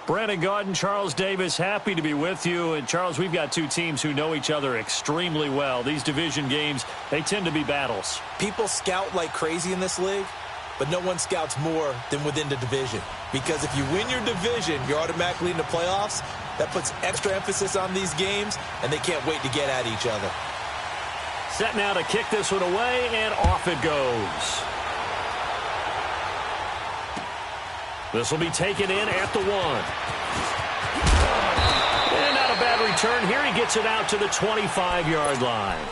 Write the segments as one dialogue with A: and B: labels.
A: Brandon Gaudin, Charles Davis, happy to be with you. And, Charles, we've got two teams who know each other extremely well. These division games, they tend to be battles.
B: People scout like crazy in this league, but no one scouts more than within the division. Because if you win your division, you're automatically in the playoffs. That puts extra emphasis on these games, and they can't wait to get at each other.
A: Set now to kick this one away, and off it goes. This will be taken in at the 1. And not a bad return here. He gets it out to the 25-yard line.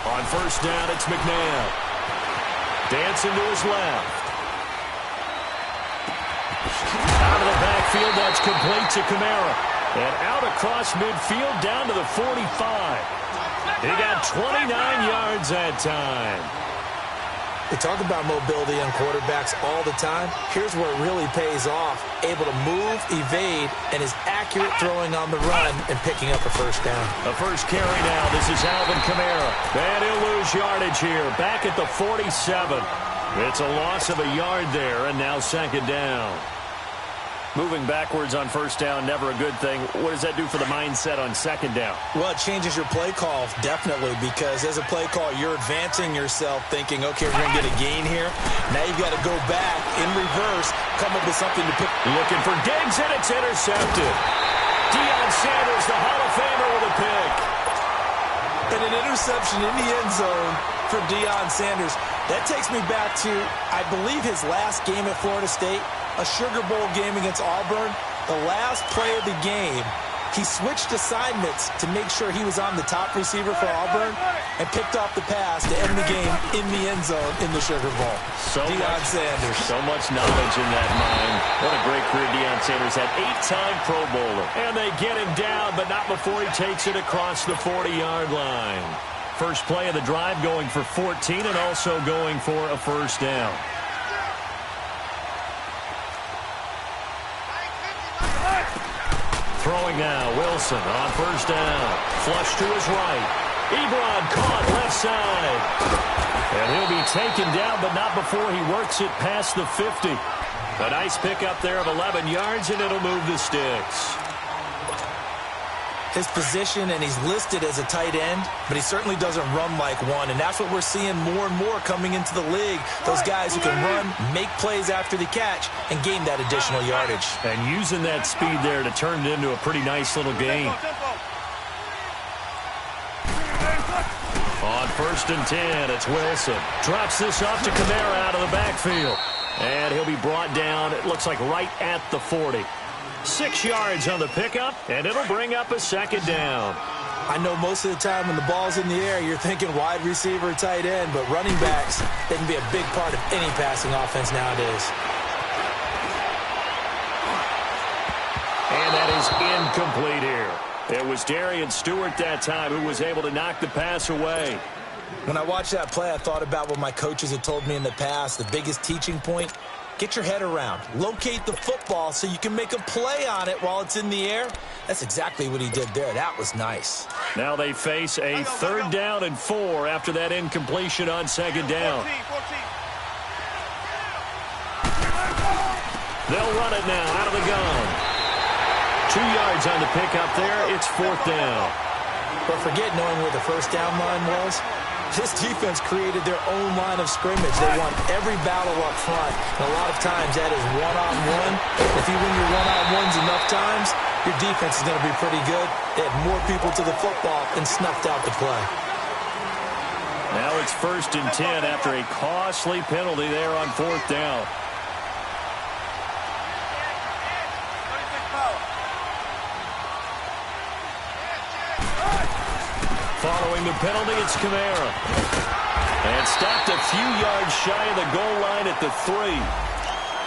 A: On first down, it's McNabb. Dancing to his left. Out of the backfield, that's complete to Kamara. And out across midfield, down to the 45. He got 29 yards that time.
B: We talk about mobility on quarterbacks all the time. Here's where it really pays off. Able to move, evade, and is accurate throwing on the run and picking up a first down.
A: The first carry now. This is Alvin Kamara. And he'll lose yardage here. Back at the 47. It's a loss of a yard there, and now second down. Moving backwards on first down, never a good thing. What does that do for the mindset on second down?
B: Well, it changes your play call, definitely, because as a play call, you're advancing yourself thinking, okay, we're going to get a gain here. Now you've got to go back in reverse, come up with something to pick.
A: Looking for Diggs, and it's intercepted. Deion Sanders, the Hall of Famer, with a pick.
B: And an interception in the end zone for Deion Sanders. That takes me back to, I believe, his last game at Florida State. A Sugar Bowl game against Auburn. The last play of the game, he switched assignments to make sure he was on the top receiver for Auburn and picked off the pass to end the game in the end zone in the Sugar Bowl. Deion Sanders.
A: So much knowledge in that mind. What a great career Deion Sanders had. 8-time Pro Bowler. And they get him down, but not before he takes it across the 40-yard line. First play of the drive going for 14 and also going for a first down. Throwing now, Wilson on first down. Flush to his right. Ebron caught left side. And he'll be taken down, but not before he works it past the 50. A nice pickup there of 11 yards, and it'll move the sticks.
B: His position, and he's listed as a tight end, but he certainly doesn't run like one, and that's what we're seeing more and more coming into the league. Those guys who can run, make plays after the catch, and gain that additional yardage.
A: And using that speed there to turn it into a pretty nice little gain. On first and 10, it's Wilson. Drops this off to Kamara out of the backfield. And he'll be brought down, it looks like right at the 40. 6 yards on the pickup, and it'll bring up a second down.
B: I know most of the time when the ball's in the air, you're thinking wide receiver, tight end, but running backs, they can be a big part of any passing offense nowadays.
A: And that is incomplete here. It was Darian Stewart that time who was able to knock the pass away.
B: When I watched that play, I thought about what my coaches had told me in the past. The biggest teaching point, get your head around. Locate the football so you can make a play on it while it's in the air. That's exactly what he did there. That was nice.
A: Now they face a third down and 4 after that incompletion on second down. They'll run it now out of the gun. 2 yards on the pickup there. It's fourth down.
B: But forget knowing where the first down line was. This defense created their own line of scrimmage. They won every battle up front. And a lot of times that is one-on-one. If you win your one-on-ones enough times, your defense is going to be pretty good. They had more people to the football and snuffed out the play.
A: Now it's first and 10 after a costly penalty there on fourth down. Following the penalty, it's Kamara. And stopped a few yards shy of the goal line at the 3.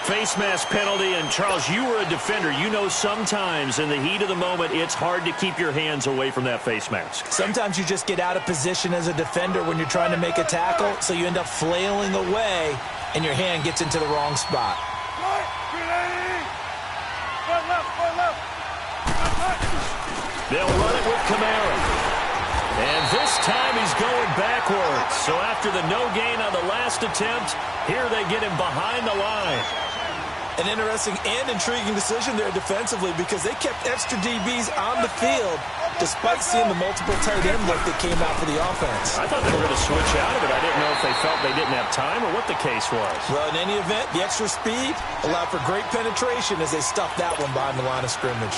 A: face mask penalty, and Charles, you were a defender. You know sometimes in the heat of the moment, it's hard to keep your hands away from that face mask.
B: Sometimes you just get out of position as a defender when you're trying to make a tackle, so you end up flailing away, and your hand gets into the wrong spot.
A: They'll run it with Kamara. And this time he's going backwards. So after the no gain on the last attempt, here they get him behind the line.
B: An interesting and intriguing decision there defensively because they kept extra DBs on the field despite seeing the multiple tight end look that came out for the offense.
A: I thought they were going to switch out of it. I didn't know if they felt they didn't have time or what the case was.
B: Well, in any event, the extra speed allowed for great penetration as they stuffed that one behind the line of scrimmage.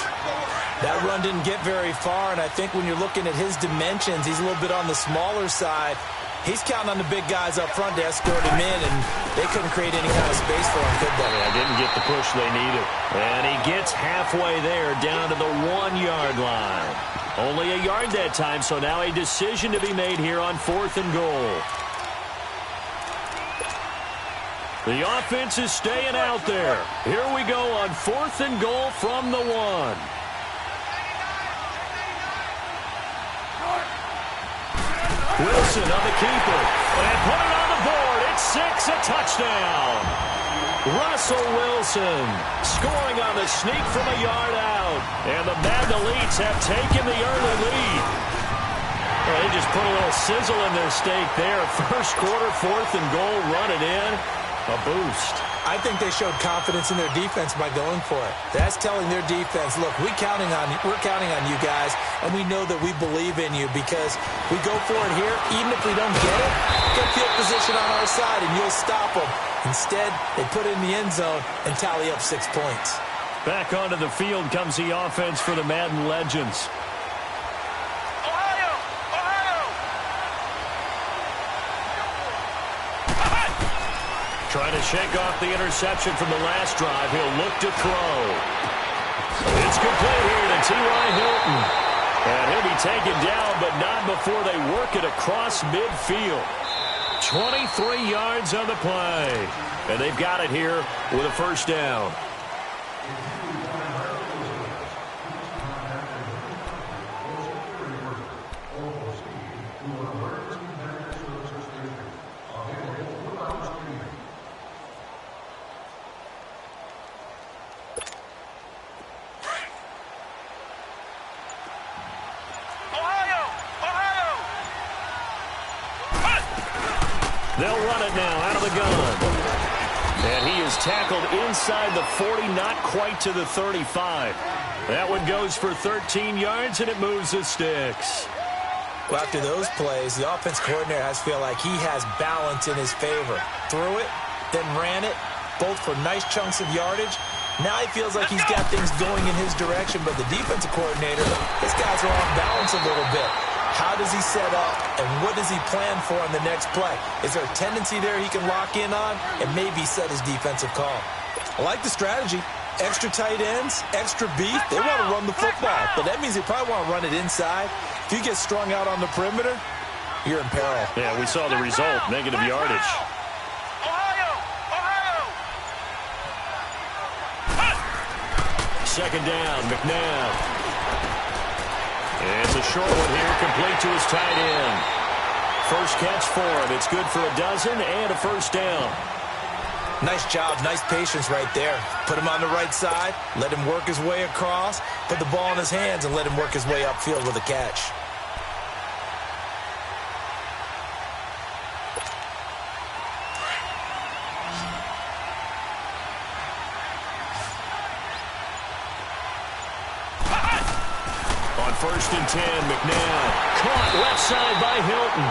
B: That run didn't get very far, and I think when you're looking at his dimensions, he's a little bit on the smaller side. He's counting on the big guys up front to escort him in, and they couldn't create any kind of space for him, could they?
A: Yeah, didn't get the push they needed. And he gets halfway there, down to the 1-yard line. Only a yard that time, so now a decision to be made here on 4th and goal. The offense is staying out there. Here we go on 4th and goal from the 1. Wilson on the keeper. And put it on the board. It's 6, a touchdown. Russell Wilson scoring on the sneak from a yard out. And the Madden Elites have taken the early lead. Well, they just put a little sizzle in their steak there. First quarter, 4th and goal, run it in. A boost.
B: I think they showed confidence in their defense by going for it. That's telling their defense, look, we're counting on you guys, and we know that we believe in you because we go for it here. Even if we don't get field position on our side, and you'll stop them. Instead, they put it in the end zone and tally up 6 points.
A: Back onto the field comes the offense for the Madden Legends. Trying to shake off the interception from the last drive. He'll look to throw. It's complete here to T.Y. Hilton. And he'll be taken down, but not before they work it across midfield. 23 yards on the play. And they've got it here with a first down. They'll run it now out of the gun. And he is tackled inside the 40, not quite to the 35. That one goes for 13 yards, and it moves the sticks.
B: Well, after those plays, the offense coordinator has to feel like he has balance in his favor. Threw it, then ran it, both for nice chunks of yardage. Now he feels like he's got things going in his direction, but the defensive coordinator, his guys are off balance a little bit. How does he set up, and what does he plan for in the next play? Is there a tendency there he can lock in on and maybe set his defensive call? I like the strategy. Extra tight ends, extra beef. They want to run the football, but that means they probably want to run it inside. If you get strung out on the perimeter, you're in peril.
A: Yeah, we saw the result, negative yardage. Second down, McNabb. It's a short one here, complete to his tight end. First catch for him. It's good for a dozen and a first down.
B: Nice job, nice patience right there. Put him on the right side, let him work his way across, put the ball in his hands, and let him work his way upfield with a catch.
A: First and 10, McNabb. Caught left side by Hilton.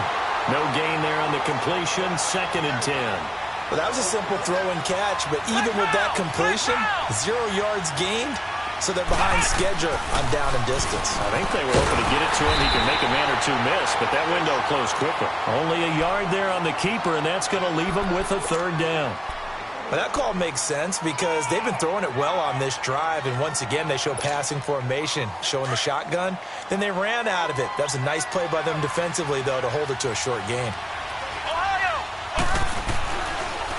A: No gain there on the completion. Second and 10.
B: Well, that was a simple throw and catch, but even with that completion, 0 yards gained, so they're behind schedule on down and distance.
A: I think they were hoping to get it to him. He can make a man or two miss, but that window closed quickly. Only a yard there on the keeper, and that's going to leave him with a third down.
B: Well, that call makes sense because they've been throwing it well on this drive, and once again they show passing formation, showing the shotgun. Then they ran out of it. That was a nice play by them defensively, though, to hold it to a short gain.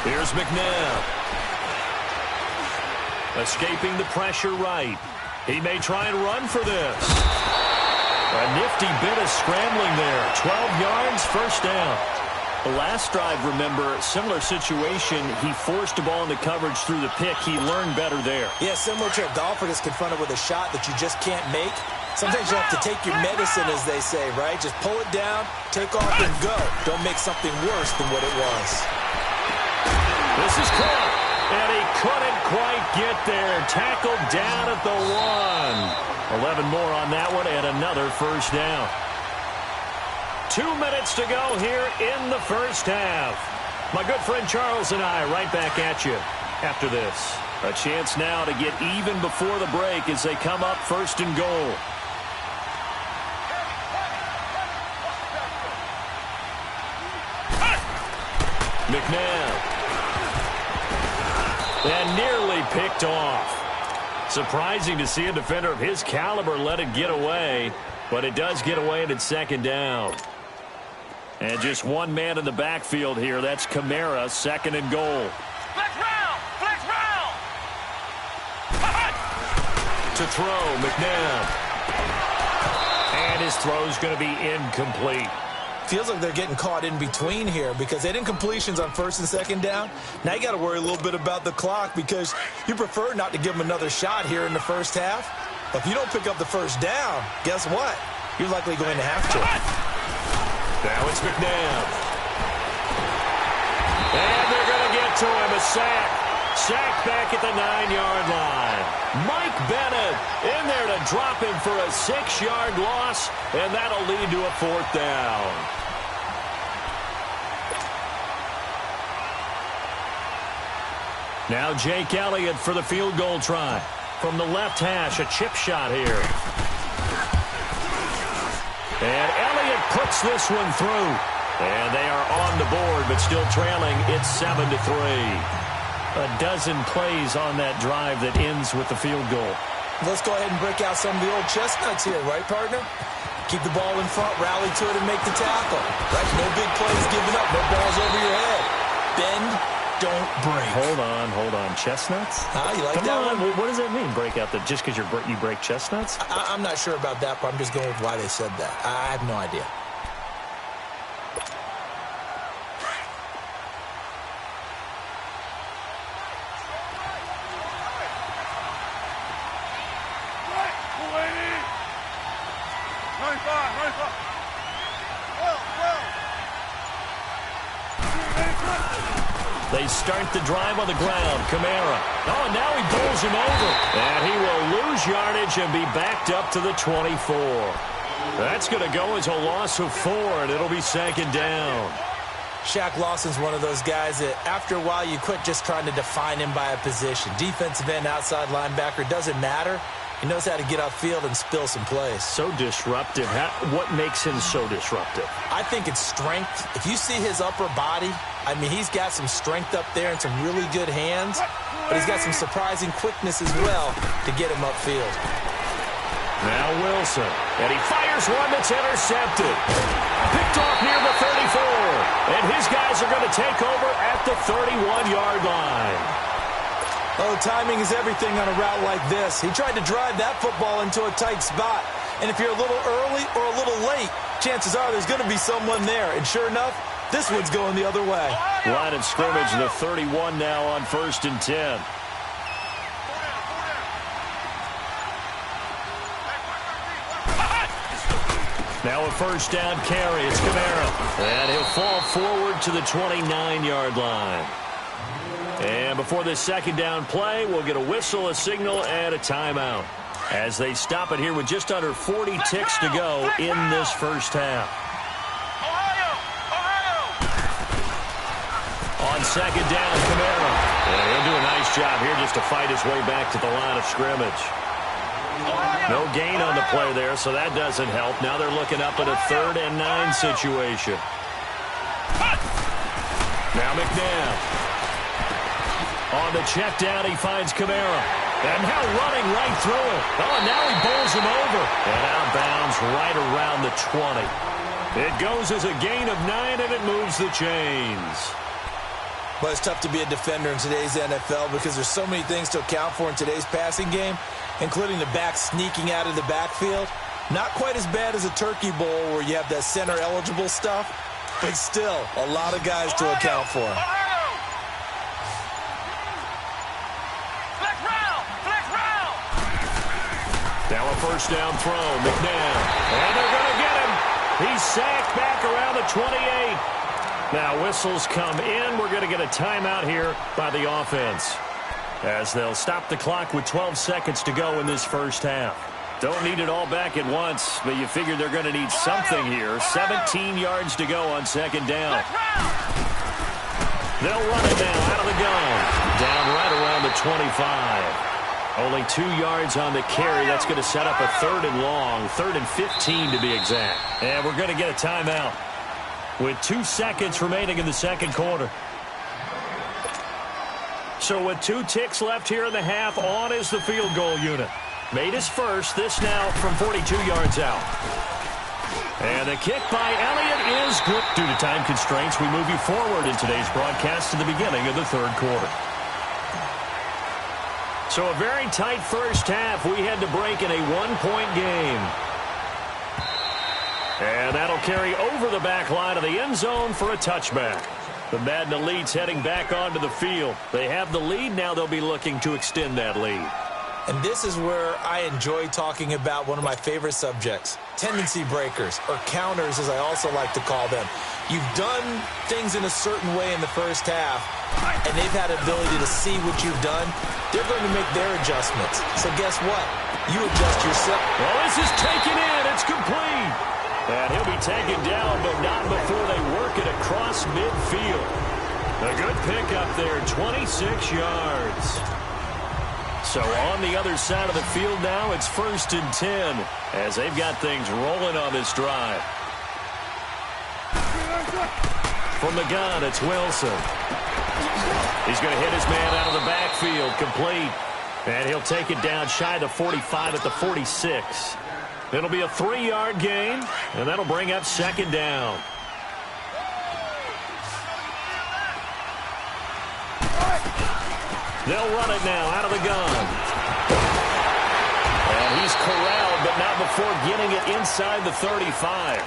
A: Here's McNabb. Escaping the pressure right. He may try and run for this. A nifty bit of scrambling there. 12 yards, first down. The last drive, remember, similar situation. He forced the ball into coverage through the pick. He learned better there.
B: Yeah, similar to a golfer that's confronted with a shot that you just can't make. Sometimes you have to take your medicine, as they say, right? Just pull it down, take off, and go. Don't make something worse than what it was.
A: This is caught, and he couldn't quite get there. Tackled down at the 1. 11 more on that one, and another first down. 2 minutes to go here in the first half. My good friend Charles and I right back at you after this. A chance now to get even before the break as they come up first and goal. McNabb. And nearly picked off. Surprising to see a defender of his caliber let it get away, but it does get away and it's second down. And just one man in the backfield here. That's Kamara, second and goal.
C: Flex round! Flex round!
A: To throw, McNabb. And his throw's going to be incomplete.
B: Feels like they're getting caught in between here because they didn't completions on first and second down. Now you got to worry a little bit about the clock because you prefer not to give them another shot here in the first half. But if you don't pick up the first down, guess what? You're likely going to have to.
A: Now it's McNabb. And they're going to get to him. A sack. Sack back at the 9-yard line. Mike Bennett in there to drop him for a 6-yard loss, and that'll lead to a fourth down. Now Jake Elliott for the field goal try. From the left hash, a chip shot here. And Elliott puts this one through. And they are on the board, but still trailing. It's 7-3. A dozen plays on that drive that ends with the field goal.
B: Let's go ahead and break out some of the old chestnuts here, right, partner? Keep the ball in front, rally to it, and make the tackle. Right? No big plays given up, no balls over your head. Bend, don't break.
A: Hold on. Chestnuts?
B: You like
A: Come
B: that
A: on.
B: one?
A: What does that mean, break out? Just because you break chestnuts?
B: I'm not sure about that, but I'm just going with why they said that. I have no idea.
A: They start the drive on the ground. Kamara. Oh, and now he bowls him over. And he will lose yardage and be backed up to the 24. That's going to go as a loss of 4, and it'll be second down.
B: Shaq Lawson's one of those guys that after a while you quit just trying to define him by a position. Defensive end, outside linebacker, doesn't matter. He knows how to get upfield and spill some plays.
A: So disruptive. What makes him so disruptive?
B: I think it's strength. If you see his upper body, I mean, he's got some strength up there and some really good hands, but he's got some surprising quickness as well to get him upfield.
A: Now Wilson, and he fires one that's intercepted. Picked off near the 34, and his guys are going to take over at the 31-yard line.
B: Oh, timing is everything on a route like this. He tried to drive that football into a tight spot. And if you're a little early or a little late, chances are there's going to be someone there. And sure enough, this one's going the other way.
A: Line of scrimmage, the 31 now on 1st and 10. Now a first down carry. It's Kamara. And he'll fall forward to the 29-yard line. And before this second down play, we'll get a whistle, a signal, and a timeout as they stop it here with just under 40 ticks to go in this first half. On second down, Kamara. And he'll do a nice job here just to fight his way back to the line of scrimmage. No gain on the play there, so that doesn't help. Now they're looking up at a 3rd and 9 situation. Now McNabb. On the check down, he finds Kamara. And now running right through it. Oh, and now he bowls him over. And out of bounds right around the 20. It goes as a gain of 9, and it moves the chains.
B: But it's tough to be a defender in today's NFL because there's so many things to account for in today's passing game, including the back sneaking out of the backfield. Not quite as bad as a turkey bowl where you have that center-eligible stuff, but still a lot of guys to account for.
A: Now a first down throw, McNabb. And they're going to get him. He's sacked back around the 28. Now whistles come in. We're going to get a timeout here by the offense, as they'll stop the clock with 12 seconds to go in this first half. Don't need it all back at once, but you figure they're going to need something here. 17 yards to go on second down. They'll run it now out of the gun. Down right around the 25. Only 2 yards on the carry. That's going to set up a 3rd and long, 3rd and 15 to be exact. And we're going to get a timeout with 2 seconds remaining in the second quarter. So with 2 ticks left here in the half, on is the field goal unit. Made his first. This now from 42 yards out. And the kick by Elliott is good. Due to time constraints, we move you forward in today's broadcast to the beginning of the third quarter. So a very tight first half. We had to break in a 1-point game. And that'll carry over the back line of the end zone for a touchback. The Madden Elites heading back onto the field. They have the lead. Now they'll be looking to extend that lead.
B: And this is where I enjoy talking about one of my favorite subjects, tendency breakers, or counters as I also like to call them. You've done things in a certain way in the first half, and they've had ability to see what you've done. They're going to make their adjustments. So guess what? You adjust yourself.
A: Well, this is taken in. It's complete. And he'll be taken down, but not before they work it across midfield. A good pickup there, 26 yards. So on the other side of the field now, it's 1st and 10 as they've got things rolling on this drive. From the gun, it's Wilson. He's going to hit his man out of the backfield, complete. And he'll take it down shy of the 45 at the 46. It'll be a 3-yard gain, and that'll bring up second down. They'll run it now out of the gun. And he's corralled, but not before getting it inside the 35.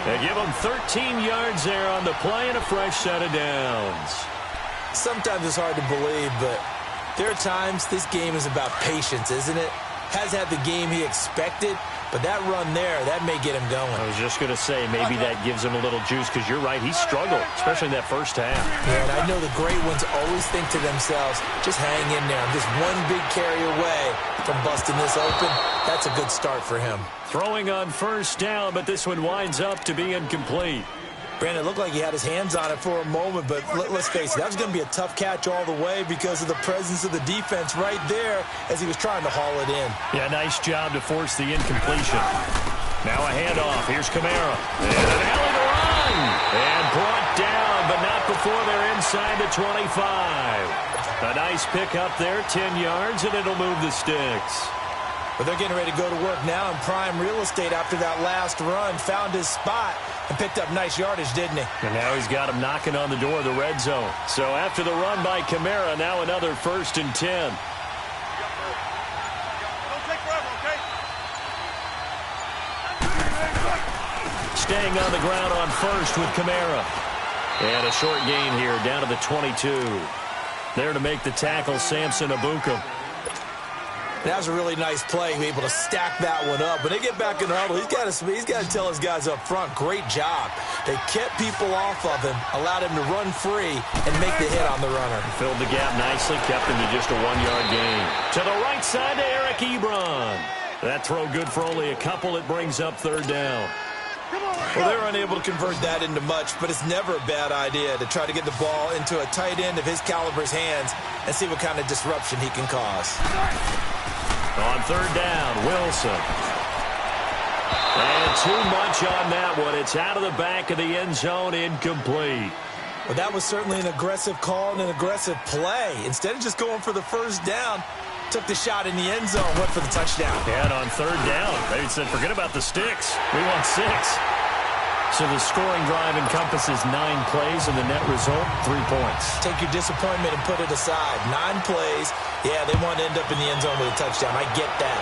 A: They give him 13 yards there on the play and a fresh set of downs.
B: Sometimes it's hard to believe, but there are times this game is about patience, isn't it? Has had the game he expected, but that run there, that may get him going.
A: I was just going to say, maybe that gives him a little juice, because you're right, he struggled, especially in that first half.
B: Yeah, and I know the great ones always think to themselves, just hang in there. I'm just one big carry away from busting this open. That's a good start for him.
A: Throwing on first down, but this one winds up to be incomplete.
B: Brandon, it looked like he had his hands on it for a moment, but let's face it, that was going to be a tough catch all the way because of the presence of the defense right there as he was trying to haul it in.
A: Yeah, nice job to force the incompletion. Now a handoff. Here's Kamara. And an alley to run. And brought down, but not before they're inside the 25. A nice pick up there, 10 yards, and it'll move the sticks.
B: But they're getting ready to go to work now in prime real estate after that last run. Found his spot and picked up nice yardage, didn't he?
A: And now he's got him knocking on the door of the red zone. So after the run by Kamara, now another 1st and 10.
C: Don't take forever, okay?
A: Staying on the ground on first with Kamara. And a short gain here down to the 22. There to make the tackle, Samson Abuka.
B: That was a really nice play, able to stack that one up. When they get back in the huddle, he's got to tell his guys up front, great job. They kept people off of him, allowed him to run free, and make the hit on the runner.
A: Filled the gap nicely, kept him to just a 1-yard gain. To the right side to Eric Ebron. That throw good for only a couple. It brings up 3rd down.
B: Well, they were unable to convert that into much, but it's never a bad idea to try to get the ball into a tight end of his caliber's hands and see what kind of disruption he can cause.
A: On 3rd down, Wilson. And too much on that one. It's out of the back of the end zone, incomplete.
B: Well, that was certainly an aggressive call and an aggressive play. Instead of just going for the first down, took the shot in the end zone, went for the touchdown.
A: And on 3rd down, they said, forget about the sticks. We want 6. So the scoring drive encompasses 9 plays, and the net result, 3 points.
B: Take your disappointment and put it aside. 9 plays. Yeah, they want to end up in the end zone with a touchdown. I get that.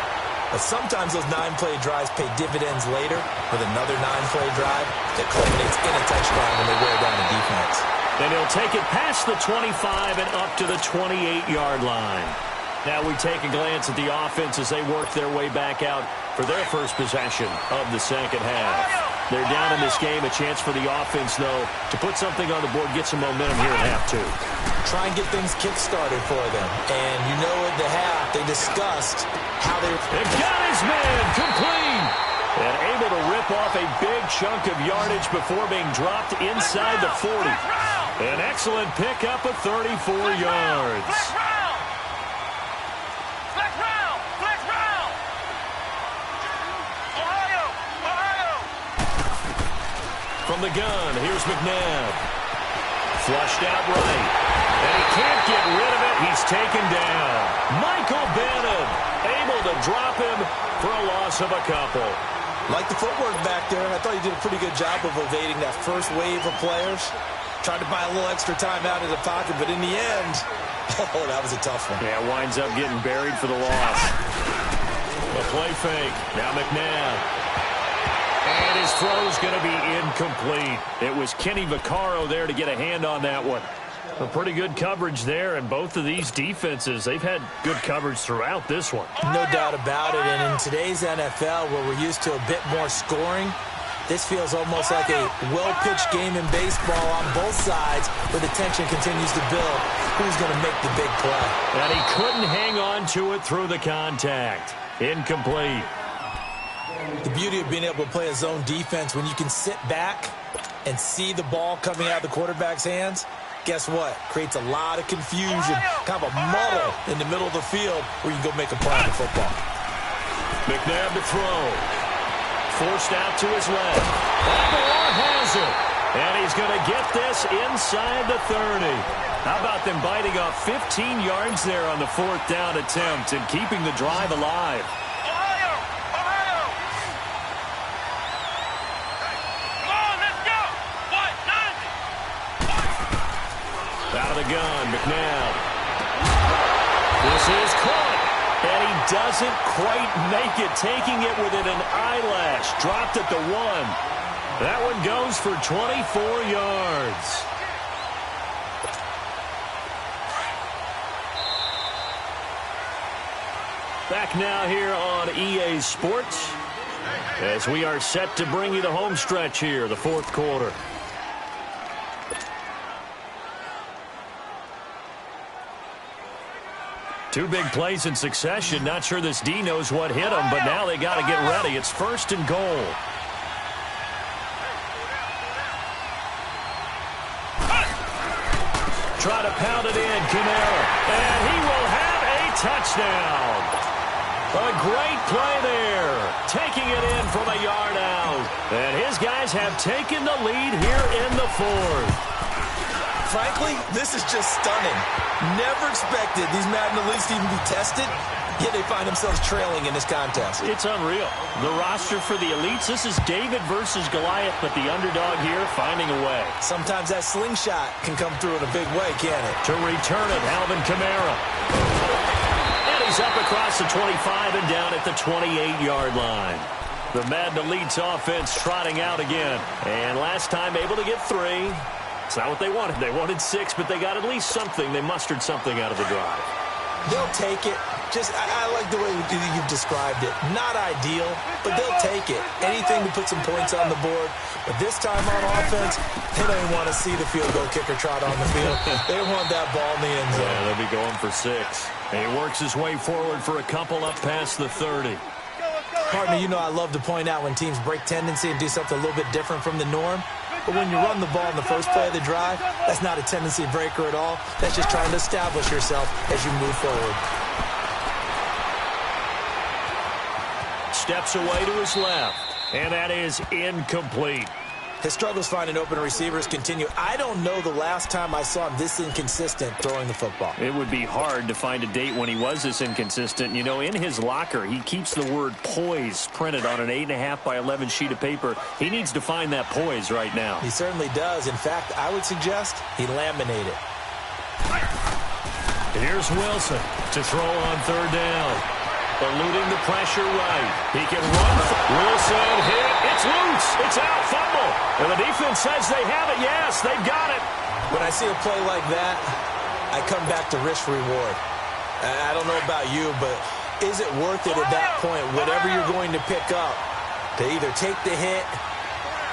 B: But sometimes those 9-play drives pay dividends later with another 9-play drive that culminates in a touchdown when they wear down the defense.
A: And he'll take it past the 25 and up to the 28-yard line. Now we take a glance at the offense as they work their way back out for their first possession of the second half. They're down in this game. A chance for the offense, though, to put something on the board, get some momentum here at half 2.
B: Try and get things kick-started for them. And you know at the half, they discussed how they...
A: They've got his man complete. And able to rip off a big chunk of yardage before being dropped inside the 40. An excellent pickup of 34 yards. From the gun, here's McNabb. Flushed out right. And he can't get rid of it. He's taken down. Michael Bannon able to drop him for a loss of a couple.
B: Like the footwork back there, and I thought he did a pretty good job of evading that first wave of players. Tried to buy a little extra time out of the pocket, but in the end, oh, that was a tough one.
A: Yeah, winds up getting buried for the loss. A play fake. Now McNabb. And his throw's going to be incomplete. It was Kenny Vaccaro there to get a hand on that one. A pretty good coverage there, and both of these defenses, they've had good coverage throughout this one.
B: No doubt about it, and in today's NFL, where we're used to a bit more scoring, this feels almost like a well-pitched game in baseball on both sides, where the tension continues to build. Who's going to make the big play?
A: And he couldn't hang on to it through the contact. Incomplete.
B: The beauty of being able to play a zone defense when you can sit back and see the ball coming out of the quarterback's hands, guess what? Creates a lot of confusion, kind of a muddle in the middle of the field where you can go make a play on the football.
A: McNabb to throw. Forced out to his left. Aguilar has it. And he's going to get this inside the 30. How about them biting off 15 yards there on the 4th down attempt and keeping the drive alive? Out of the gun, McNabb. This is caught, and he doesn't quite make it, taking it within an eyelash. Dropped at the 1. That one goes for 24 yards. Back now here on EA Sports as we are set to bring you the home stretch here, the 4th quarter. Two big plays in succession. Not sure this D knows what hit him, but now they got to get ready. It's 1st and goal. Try to pound it in, Kamara. And he will have a touchdown. A great play there. Taking it in from a yard out. And his guys have taken the lead here in the 4th.
B: Frankly, this is just stunning. Never expected these Madden Elites to even be tested, yet they find themselves trailing in this contest.
A: It's unreal. The roster for the Elites, this is David versus Goliath, but the underdog here finding a way.
B: Sometimes that slingshot can come through in a big way, can't it?
A: To return it, Alvin Kamara. And he's up across the 25 and down at the 28-yard line. The Madden Elites offense trotting out again. And last time able to get 3. It's not what they wanted. They wanted 6, but they got at least something. They mustered something out of the drive.
B: They'll take it. I like the way you've described it. Not ideal, but they'll take it. Anything to put some points on the board. But this time on offense, they don't even want to see the field goal kicker trot on the field. They want that ball in the end zone.
A: Yeah, they'll be going for 6. And he works his way forward for a couple up past the 30.
B: Partner, you know I love to point out when teams break tendency and do something a little bit different from the norm. But when you run the ball in the first play of the drive, that's not a tendency breaker at all. That's just trying to establish yourself as you move forward. Steps away to his left, and that is incomplete. His struggles finding open receivers continue. I don't know the last time I saw him this inconsistent throwing the football.
A: It would be hard to find a date when he was this inconsistent. You know, in his locker, he keeps the word poise printed on an 8.5 by 11 sheet of paper. He needs to find that poise right now.
B: He certainly does. In fact, I would suggest he laminate it.
A: Here's Wilson to throw on third down. Eluding the pressure right. He can run. Wilson hit. It's loose. It's out. Fumble. And the defense says they have it. Yes, they've got it.
B: When I see a play like that, I come back to risk reward. I don't know about you, but is it worth it at that point, whatever you're going to pick up, to either take the hit,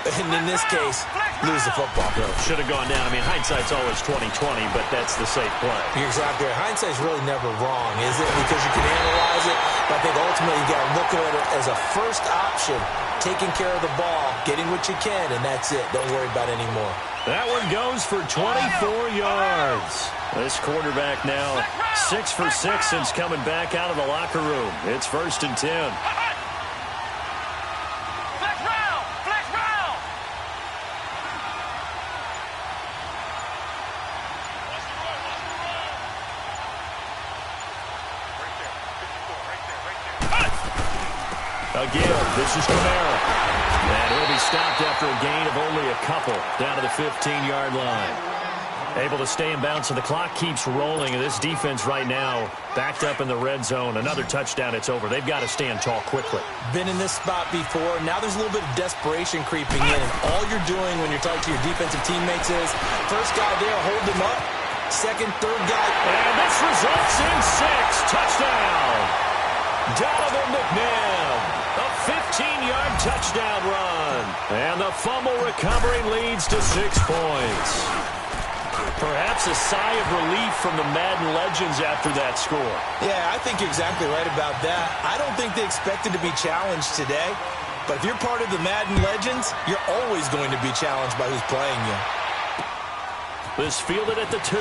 B: and in this case, lose the football?
A: Should have gone down. I mean, hindsight's always 20/20, but that's the safe play.
B: You're exactly right. Hindsight's really never wrong, is it? Because you can analyze it, but I think ultimately you got to look at it as a first option, taking care of the ball, getting what you can, and that's it. Don't worry about it anymore.
A: That one goes for 24 yards. This quarterback now 6 for 6 since coming back out of the locker room. It's 1st and 10. Again, this is Kamara. And he'll be stopped after a gain of only a couple down to the 15-yard line. Able to stay in bounds, so the clock keeps rolling. And this defense right now backed up in the red zone. Another touchdown, it's over. They've got to stand tall quickly.
B: Been in this spot before. Now there's a little bit of desperation creeping in. And all you're doing when you're talking to your defensive teammates is, first guy there, hold him up. Second, third guy.
A: And this results in 6. Touchdown. Donovan McNabb. A 15-yard touchdown run. And the fumble recovery leads to 6 points. Perhaps a sigh of relief from the Madden legends after that score.
B: Yeah, I think you're exactly right about that. I don't think they expected to be challenged today. But if you're part of the Madden legends, you're always going to be challenged by who's playing you.
A: This fielded at the 2.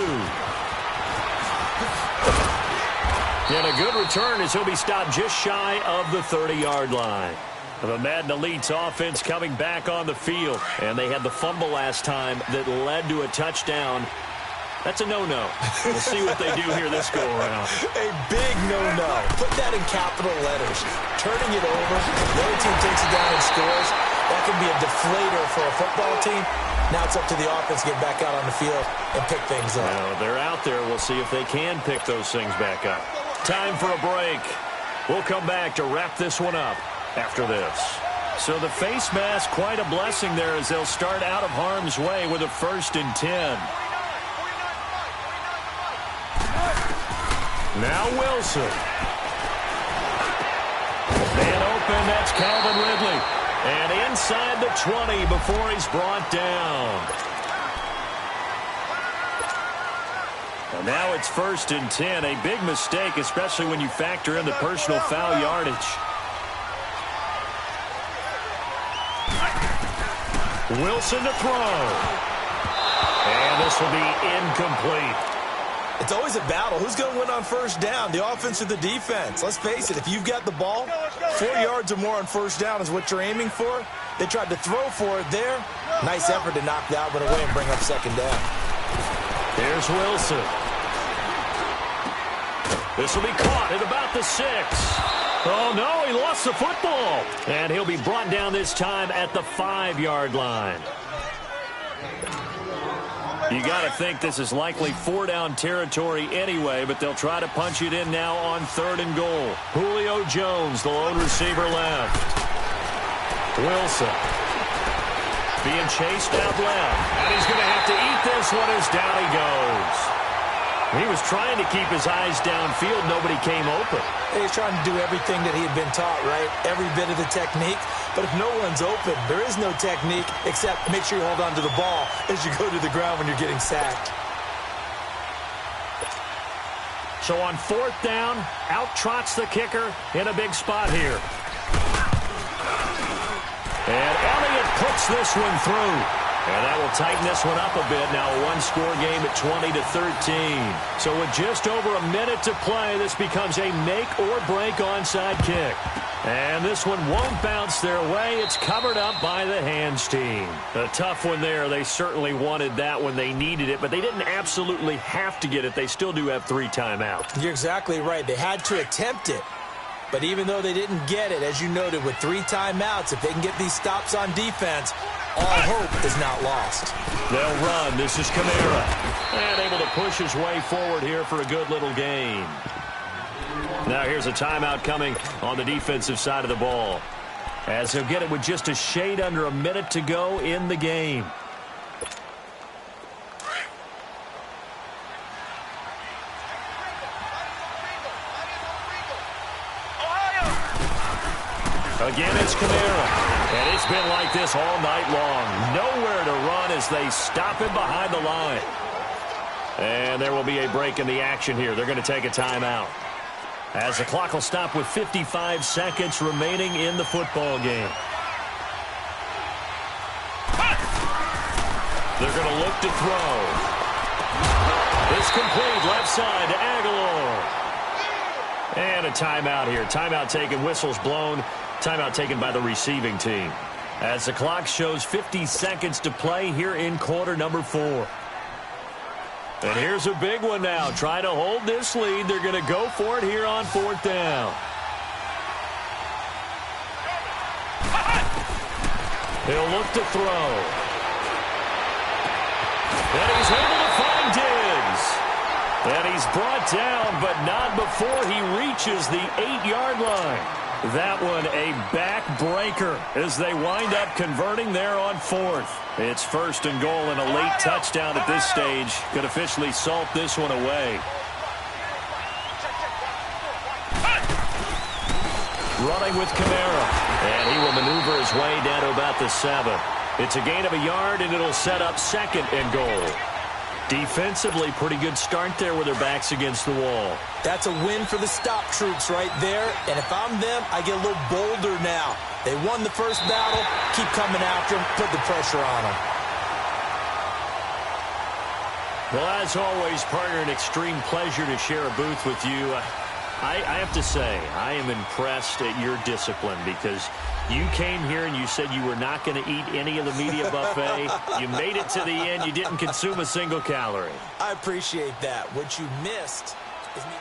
A: And a good return as he'll be stopped just shy of the 30-yard line. The Madden Elite's offense coming back on the field. And they had the fumble last time that led to a touchdown. That's a no-no. We'll see what they do here this go-around.
B: A big no-no. Put that in capital letters. Turning it over, the other team takes it down and scores. That can be a deflator for a football team. Now it's up to the offense to get back out on the field and pick things up.
A: Well, they're out there. We'll see if they can pick those things back up. Time for a break. We'll come back to wrap this one up after this. So the face mask, quite a blessing there as they'll start out of harm's way with a 1st and 10. Now Wilson. Man open, that's Calvin Ridley. And inside the 20 before he's brought down. And now it's 1st and 10. A big mistake, especially when you factor in the personal foul yardage. Wilson to throw. And this will be incomplete.
B: It's always a battle. Who's going to win on 1st down, the offense or the defense? Let's face it, if you've got the ball, 4 yards or more on 1st down is what you're aiming for. They tried to throw for it there. Nice effort to knock that one away and bring up 2nd down.
A: Here's Wilson. This will be caught at about the 6. Oh, no, he lost the football. And he'll be brought down this time at the 5-yard line. You got to think this is likely 4-down territory anyway, but they'll try to punch it in now on 3rd and goal. Julio Jones, the lone receiver left. Wilson being chased out left. And he's going to have to eat this one as down he goes. He was trying to keep his eyes downfield. Nobody came open.
B: He was trying to do everything that he had been taught, right? Every bit of the technique. But if no one's open, there is no technique except make sure you hold on to the ball as you go to the ground when you're getting sacked.
A: So on 4th down, out trots the kicker in a big spot here. And Elliott puts this one through. And that will tighten this one up a bit. Now a one-score game at 20-13. So with just over a minute to play, this becomes a make-or-break onside kick. And this one won't bounce their way. It's covered up by the hands team. A tough one there. They certainly wanted that when they needed it, but they didn't absolutely have to get it. They still do have 3 timeouts.
B: You're exactly right. They had to attempt it. But even though they didn't get it, as you noted, with 3 timeouts, if they can get these stops on defense, all hope is not lost.
A: They'll run. This is Kamara. And able to push his way forward here for a good little gain. Now here's a timeout coming on the defensive side of the ball, as he'll get it with just a shade under a minute to go in the game. Again, it's Kamara. And it's been like this all night long. Nowhere to run as they stop him behind the line. And there will be a break in the action here. They're going to take a timeout, as the clock will stop with 55 seconds remaining in the football game. They're going to look to throw. It's complete left side to Aguilar. And a timeout here. Timeout taken, whistles blown. Timeout taken by the receiving team, as the clock shows 50 seconds to play here in quarter number 4. And here's a big one now. Trying to hold this lead. They're going to go for it here on 4th down. He'll look to throw. And he's able to find Diggs. And he's brought down, but not before he reaches the 8-yard line. That one a backbreaker as they wind up converting there on 4th. It's 1st and goal, and a late touchdown at this stage could officially salt this one away. Running with Kamara, and he will maneuver his way down to about the 7. It's a gain of a yard, and it'll set up 2nd and goal. Defensively, pretty good start there with their backs against the wall.
B: That's a win for the stop troops right there. And if I'm them, I get a little bolder now. They won the first battle. Keep coming after them. Put the pressure on them.
A: Well, as always, partner, an extreme pleasure to share a booth with you. I have to say, I am impressed at your discipline, because you came here and you said you were not going to eat any of the media buffet. You made it to the end. You didn't consume a single calorie.
B: I appreciate that. What you missed is me.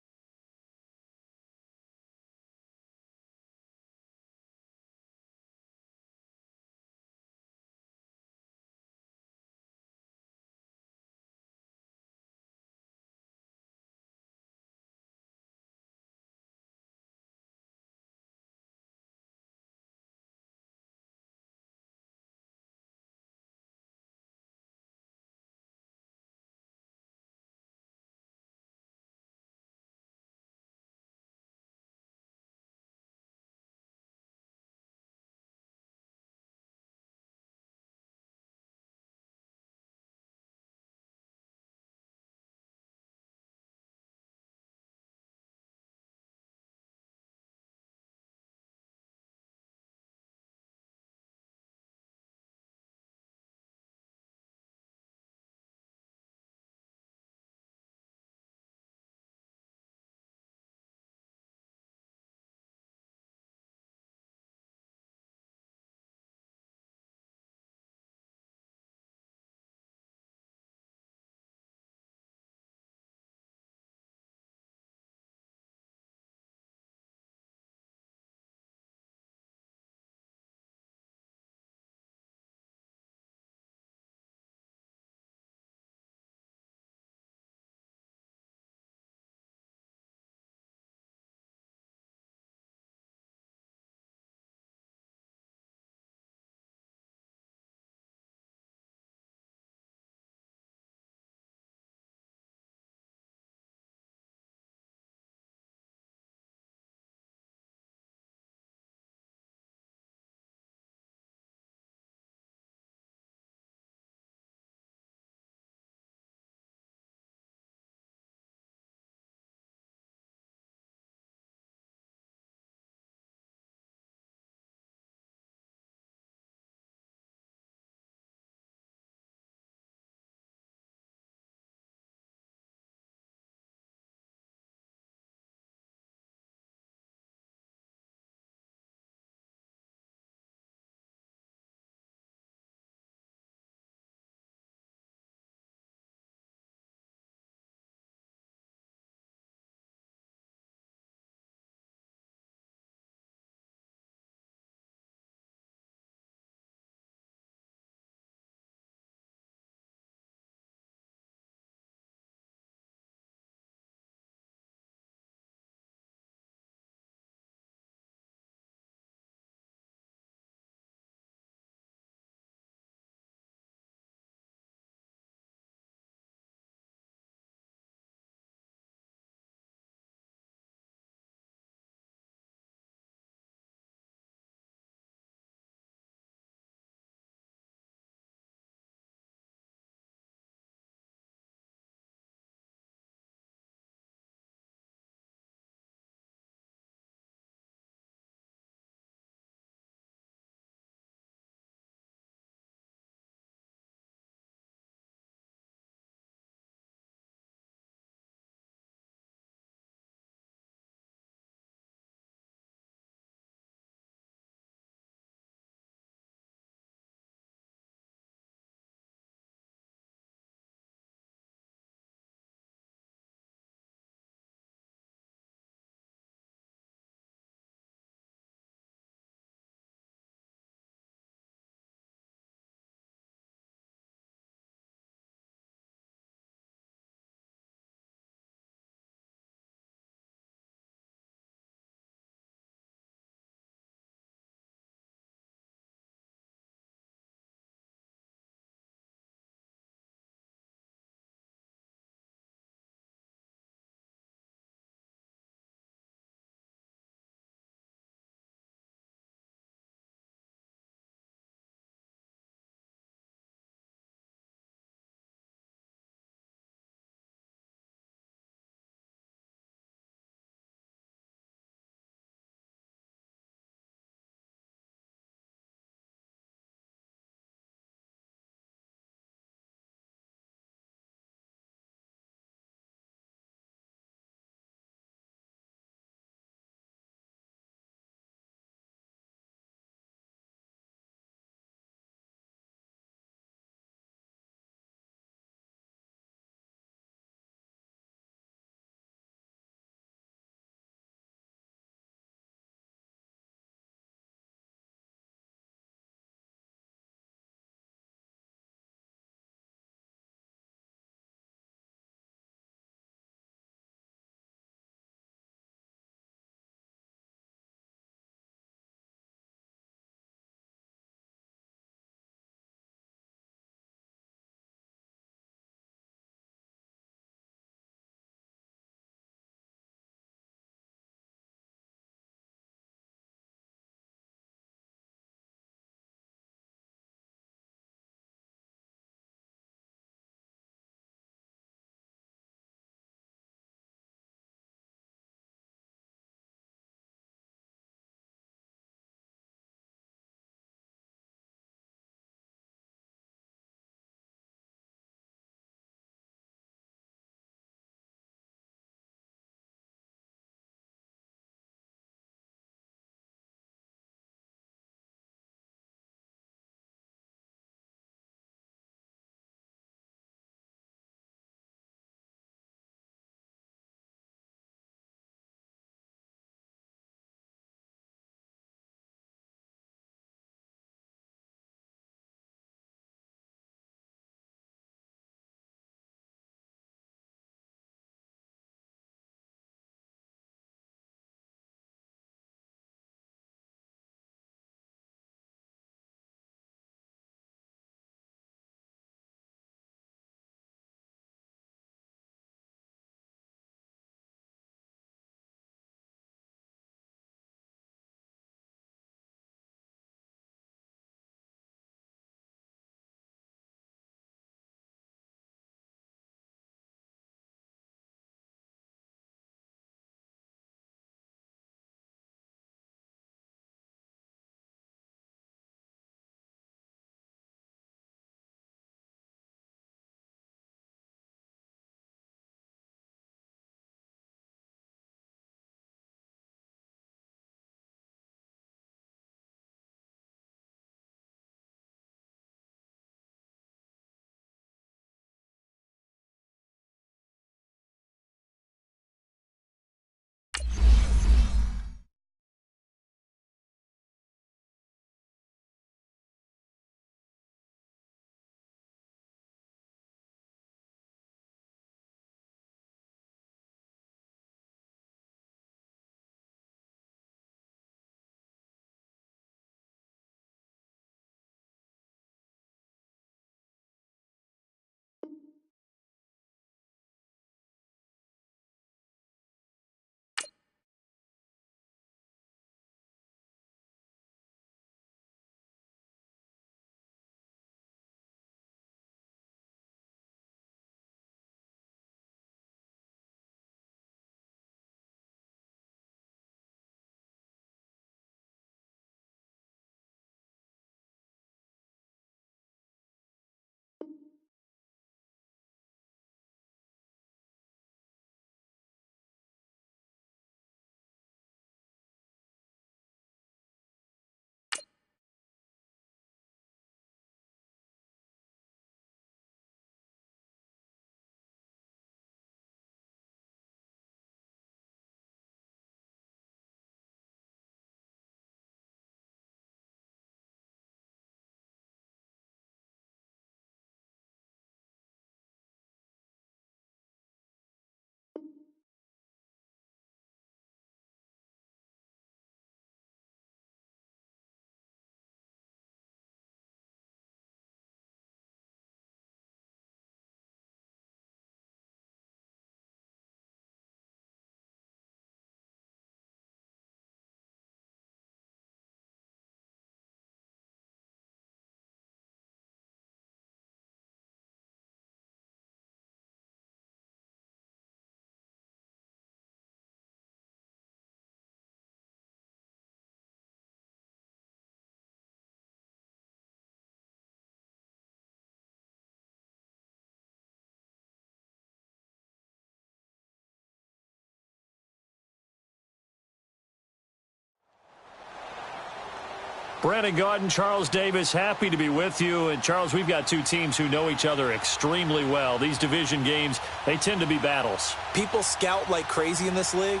A: Brandon Garden, Charles Davis, happy to be with you. And, Charles, we've got two teams who know each other extremely well. These division games, they tend to be battles.
B: People scout like crazy in this league,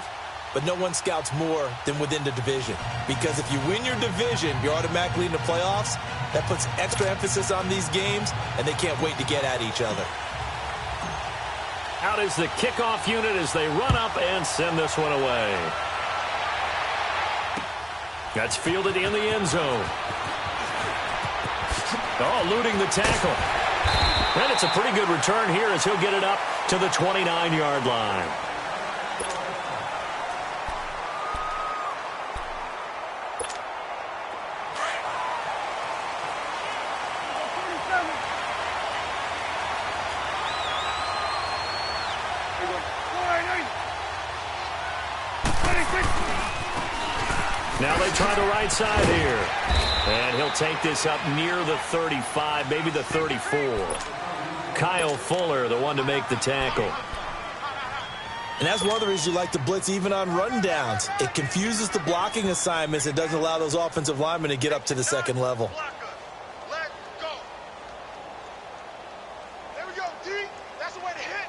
B: but no one scouts more than within the division. Because if you win your division, you're automatically in the playoffs. That puts extra emphasis on these games, and they can't wait to get at each other.
A: Out is the kickoff unit as they run up and send this one away. That's fielded in the end zone. Oh, eluding the tackle. And it's a pretty good return here as he'll get it up to the 29-yard line. Now they try the right side here. And he'll take this up near the 35, maybe the 34. Kyle Fuller, the one to make the tackle.
B: And that's one of the reasons you like to blitz even on rundowns. It confuses the blocking assignments. It doesn't allow those offensive linemen to get up to the second level.
C: Let's go. There we go, D. That's the way to hit.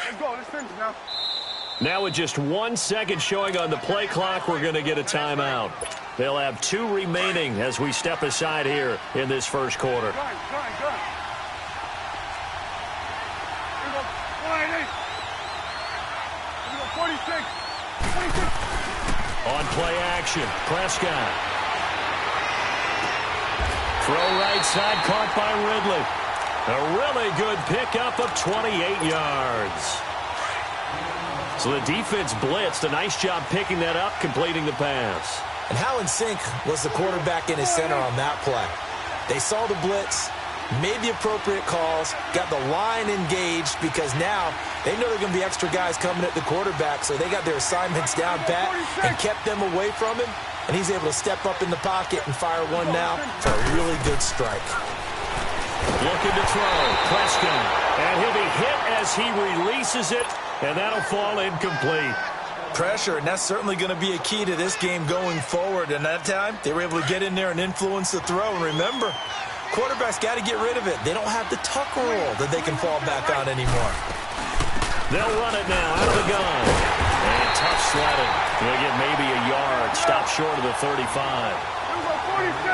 C: Let's go. Let's finish now.
A: Now with just 1 second showing on the play clock, we're going to get a timeout. They'll have 2 remaining as we step aside here in this first quarter.
C: Go. Here we go. 46.
A: On play action, Prescott. Throw right side, caught by Ridley. A really good pickup of 28 yards. So the defense blitzed. A nice job picking that up, completing the pass.
B: And how in sync was the quarterback in his center on that play? They saw the blitz, made the appropriate calls, got the line engaged because now they know there are going to be extra guys coming at the quarterback, so they got their assignments down pat and kept them away from him, and he's able to step up in the pocket and fire one now for a really good strike.
A: Looking to throw, Prescott, and he'll be hit as he releases it, and that'll fall incomplete.
B: Pressure, and that's certainly going to be a key to this game going forward. And that time, they were able to get in there and influence the throw. And remember, quarterbacks got to get rid of it. They don't have the tuck rule that they can fall back on anymore.
A: They'll run it now out of the gun. And tough sledding. They'll get maybe a yard. Stop short of the 35.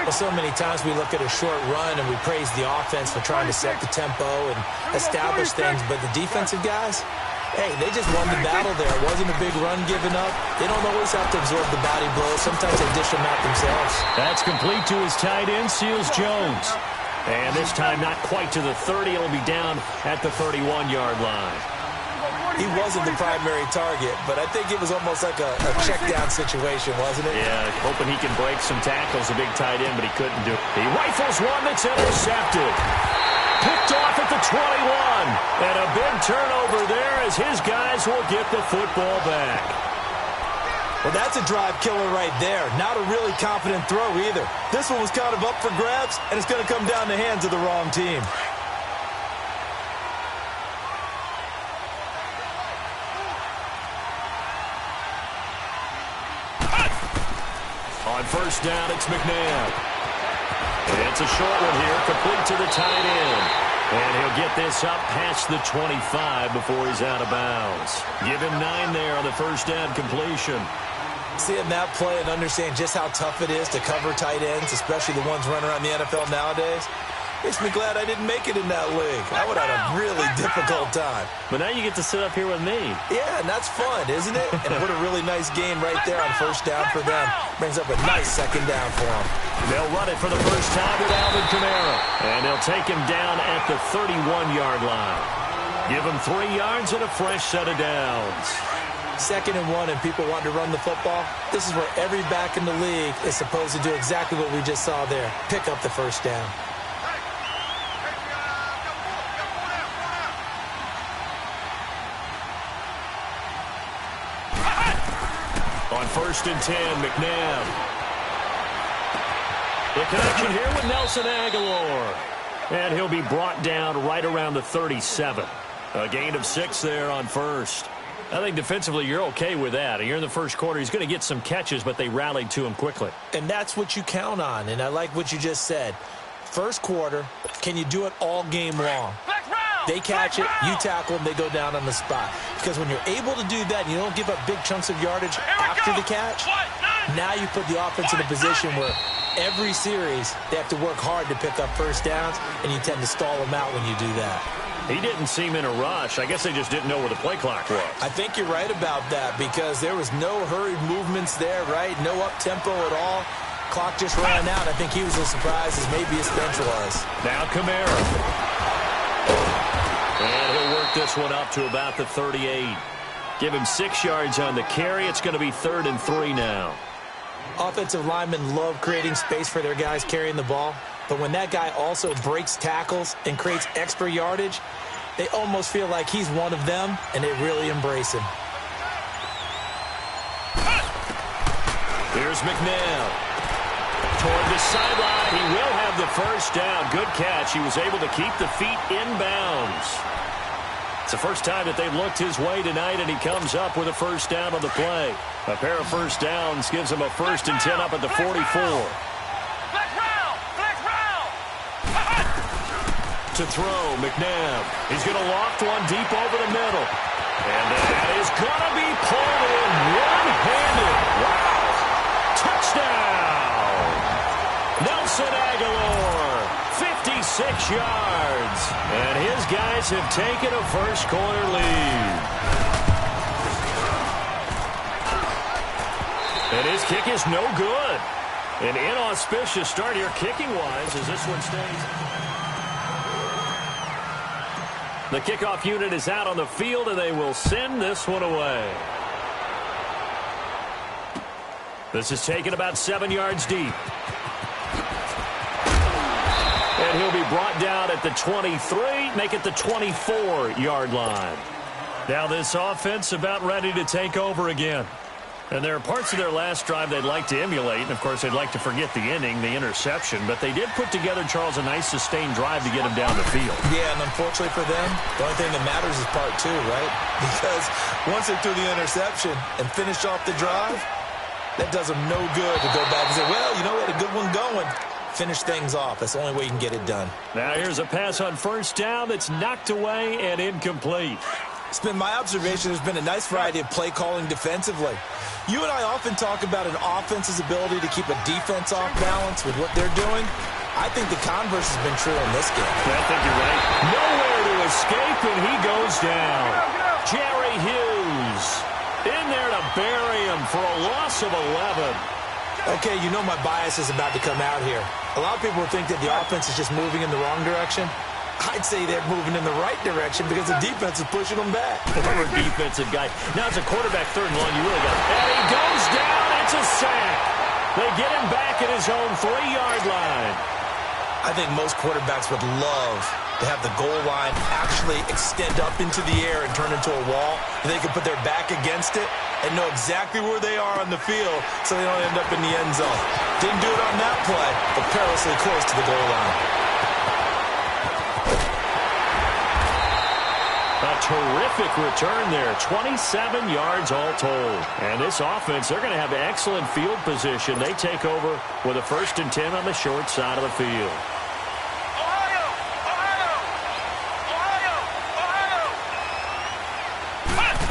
B: Well, so many times we look at a short run and we praise the offense for trying to set the tempo and establish things. But the defensive guys, hey, they just won the battle there. It wasn't a big run given up. They don't always have to absorb the body blows. Sometimes they dish them out themselves.
A: That's complete to his tight end, Seals Jones. And this time not quite to the 30. It'll be down at the 31-yard line.
B: He wasn't the primary target, but I think it was almost like a check-down situation, wasn't it?
A: Yeah, hoping he can break some tackles, a big tight end, but he couldn't do it. He rifles one that's intercepted. Picked off at the 21. And a big turnover there as his guys will get the football back.
B: Well, that's a drive killer right there. Not a really confident throw either. This one was kind of up for grabs, and it's going to come down the hands of the wrong team.
A: On first down, it's McNabb. It's a short one here, complete to the tight end. And he'll get this up past the 25 before he's out of bounds. Give him 9 there on the first down completion.
B: Seeing that play and understand just how tough it is to cover tight ends, especially the ones running around the NFL nowadays, makes me glad I didn't make it in that league. I would have had a really difficult time.
A: But now you get to sit up here with me.
B: Yeah, and that's fun, isn't it? And what a really nice game right there on first down for them. Brings up a nice second down for them.
A: They'll run it for the first time with Alvin Kamara. And they'll take him down at the 31-yard line. Give him 3 yards and a fresh set of downs.
B: 2nd and 1 and people want to run the football. This is where every back in the league is supposed to do exactly what we just saw there. Pick up the first down.
A: On first and 10, McNabb. The connection here with Nelson Aguilar. And he'll be brought down right around the 37. A gain of 6 there on first. I think defensively you're okay with that. Here in the first quarter, he's going to get some catches, but they rallied to him quickly.
B: And that's what you count on, and I like what you just said. First quarter, can you do it all game long? They catch it, you tackle them, they go down on the spot. Because when you're able to do that and you don't give up big chunks of yardage after the catch, now you put the offense in a position where every series they have to work hard to pick up first downs, and you tend to stall them out when you do that.
A: He didn't seem in a rush. I guess they just didn't know where the play clock was.
B: I think you're right about that because there was no hurried movements there, right? No up-tempo at all. Clock just ran out. I think he was as surprised as maybe his bench was.
A: Now Kamara. And he'll work this one up to about the 38. Give him 6 yards on the carry. It's going to be 3rd and 3 now.
B: Offensive linemen love creating space for their guys carrying the ball. But when that guy also breaks tackles and creates extra yardage, they almost feel like he's one of them, and they really embrace him.
A: Here's McNabb. Toward the sideline. He will have the first down. Good catch. He was able to keep the feet inbounds. It's the first time that they've looked his way tonight, and he comes up with a first down on the play. A pair of first downs gives him a 1st and 10 up at the 44. To throw, McNabb. He's going to loft one deep over the middle. And that is going to be pulled in one-handed. Wow. Touchdown. Nelson Aguilar, 56 yards. And his guys have taken a first-quarter lead. And his kick is no good. An inauspicious start here kicking-wise as this one stays. The kickoff unit is out on the field, and they will send this one away. This is taken about 7 yards deep. And he'll be brought down at the 23, make it the 24-yard line. Now this offense about ready to take over again. And there are parts of their last drive they'd like to emulate. And, of course, they'd like to forget the inning, the interception. But they did put together, Charles, a nice sustained drive to get him down the field.
B: Yeah, and unfortunately for them, the only thing that matters is part 2, right? Because once they threw the interception and finished off the drive, that does them no good to go back and say, well, you know, we had a good one going. Finish things off. That's the only way you can get it done.
A: Now here's a pass on first down that's knocked away and incomplete.
B: It's been my observation there's been a nice variety of play calling defensively. You and I often talk about an offense's ability to keep a defense off balance with what they're doing. I think the converse has been true in this game.
A: I think you're right. Nowhere to escape, and he goes down. Jerry Hughes in there to bury him for a loss of 11.
B: Okay, you know my bias is about to come out here. A lot of people think that the offense is just moving in the wrong direction. I'd say they're moving in the right direction because the defense is pushing them back.
A: Former defensive guy. Now it's a quarterback 3rd and 1. You really got it. And he goes down. It's a sack. They get him back at his own 3-yard line.
B: I think most quarterbacks would love to have the goal line actually extend up into the air and turn into a wall. And they can put their back against it and know exactly where they are on the field so they don't end up in the end zone. Didn't do it on that play, but perilously close to the goal line.
A: A terrific return there. 27 yards all told. And this offense, they're going to have excellent field position. They take over with a 1st and 10 on the short side of the field.
C: Ohio! Ohio! Ohio! Ohio!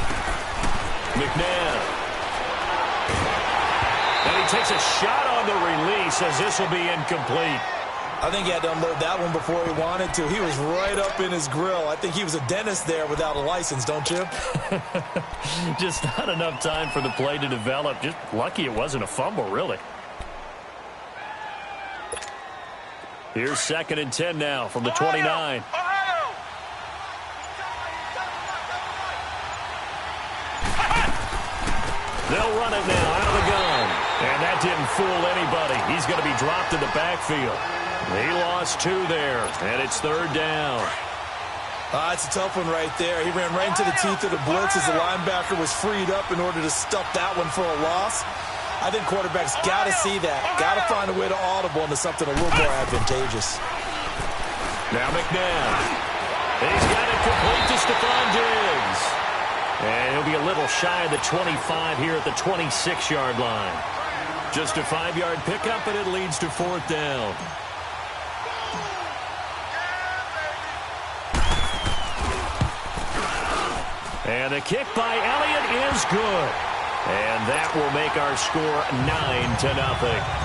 A: McNabb. And he takes a shot on the release as this will be incomplete.
B: I think he had to unload that one before he wanted to. He was right up in his grill. I think he was a dentist there without a license, don't you?
A: Just not enough time for the play to develop. Just lucky it wasn't a fumble, really. Here's 2nd and 10 now from the 29.
C: Ohio!
A: They'll run it now out of the gun. And that didn't fool anybody. He's going to be dropped in the backfield. He lost 2 there, and it's 3rd down.
B: It's a tough one right there. He ran right into the teeth of the blitz as the linebacker was freed up in order to stuff that one for a loss. I think quarterbacks got to see that. Got to find a way to audible into something a little more advantageous.
A: Now McNabb. He's got it Incomplete to Stephon Diggs. And he'll be a little shy of the 25 here at the 26-yard line. Just a 5-yard pickup, and it leads to 4th down. And the kick by Elliott is good. And that will make our score 9-0.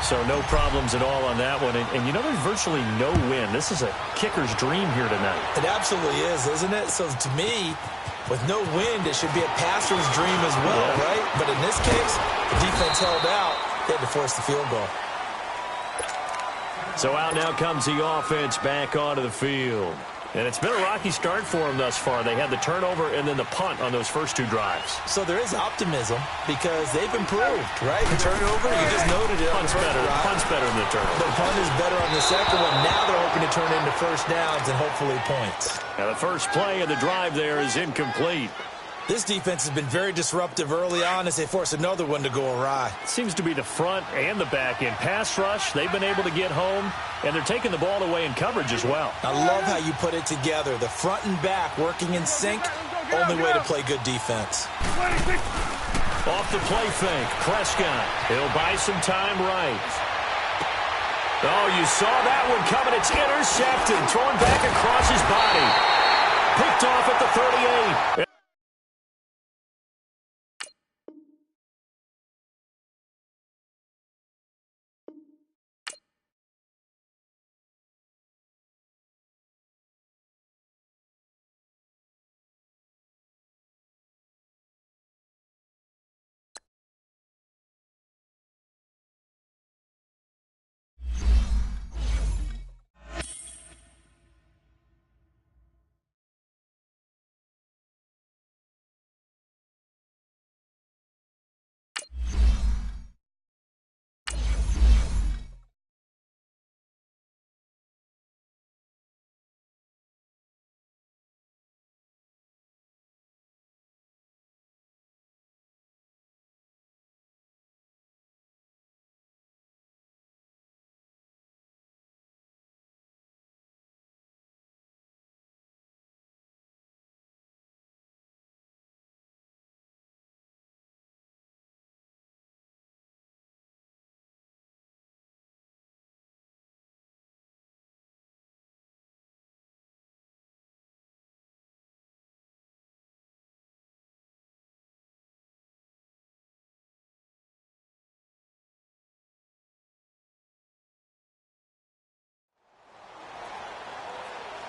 A: So no problems at all on that one. And you know, there's virtually no win. This is a kicker's dream here tonight.
B: It absolutely is, isn't it? So to me, with no wind, it should be a passer's dream as well, right? But in this case, the defense held out. They had to force the field goal.
A: So out now comes the offense back onto the field. And it's been a rocky start for them thus far. They had the turnover and then the punt on those first 2 drives.
B: So there is optimism because they've improved, right? The turnover, you just noted it.
A: Punt's better. Punt's better than the turnover.
B: The punt is better on the second one. Now they're hoping to turn into first downs and hopefully points.
A: Now the first play of the drive there is incomplete.
B: This defense has been very disruptive early on as they force another one to go awry.
A: Seems to be the front and the back end. Pass rush, they've been able to get home, and they're taking the ball away in coverage as well.
B: I love how you put it together. The front and back working in sync, only way to play good defense.
A: Off the play fake, Prescott. He'll buy some time right. Oh, you saw that one coming. It's intercepted. Thrown back across his body. Picked off at the 38.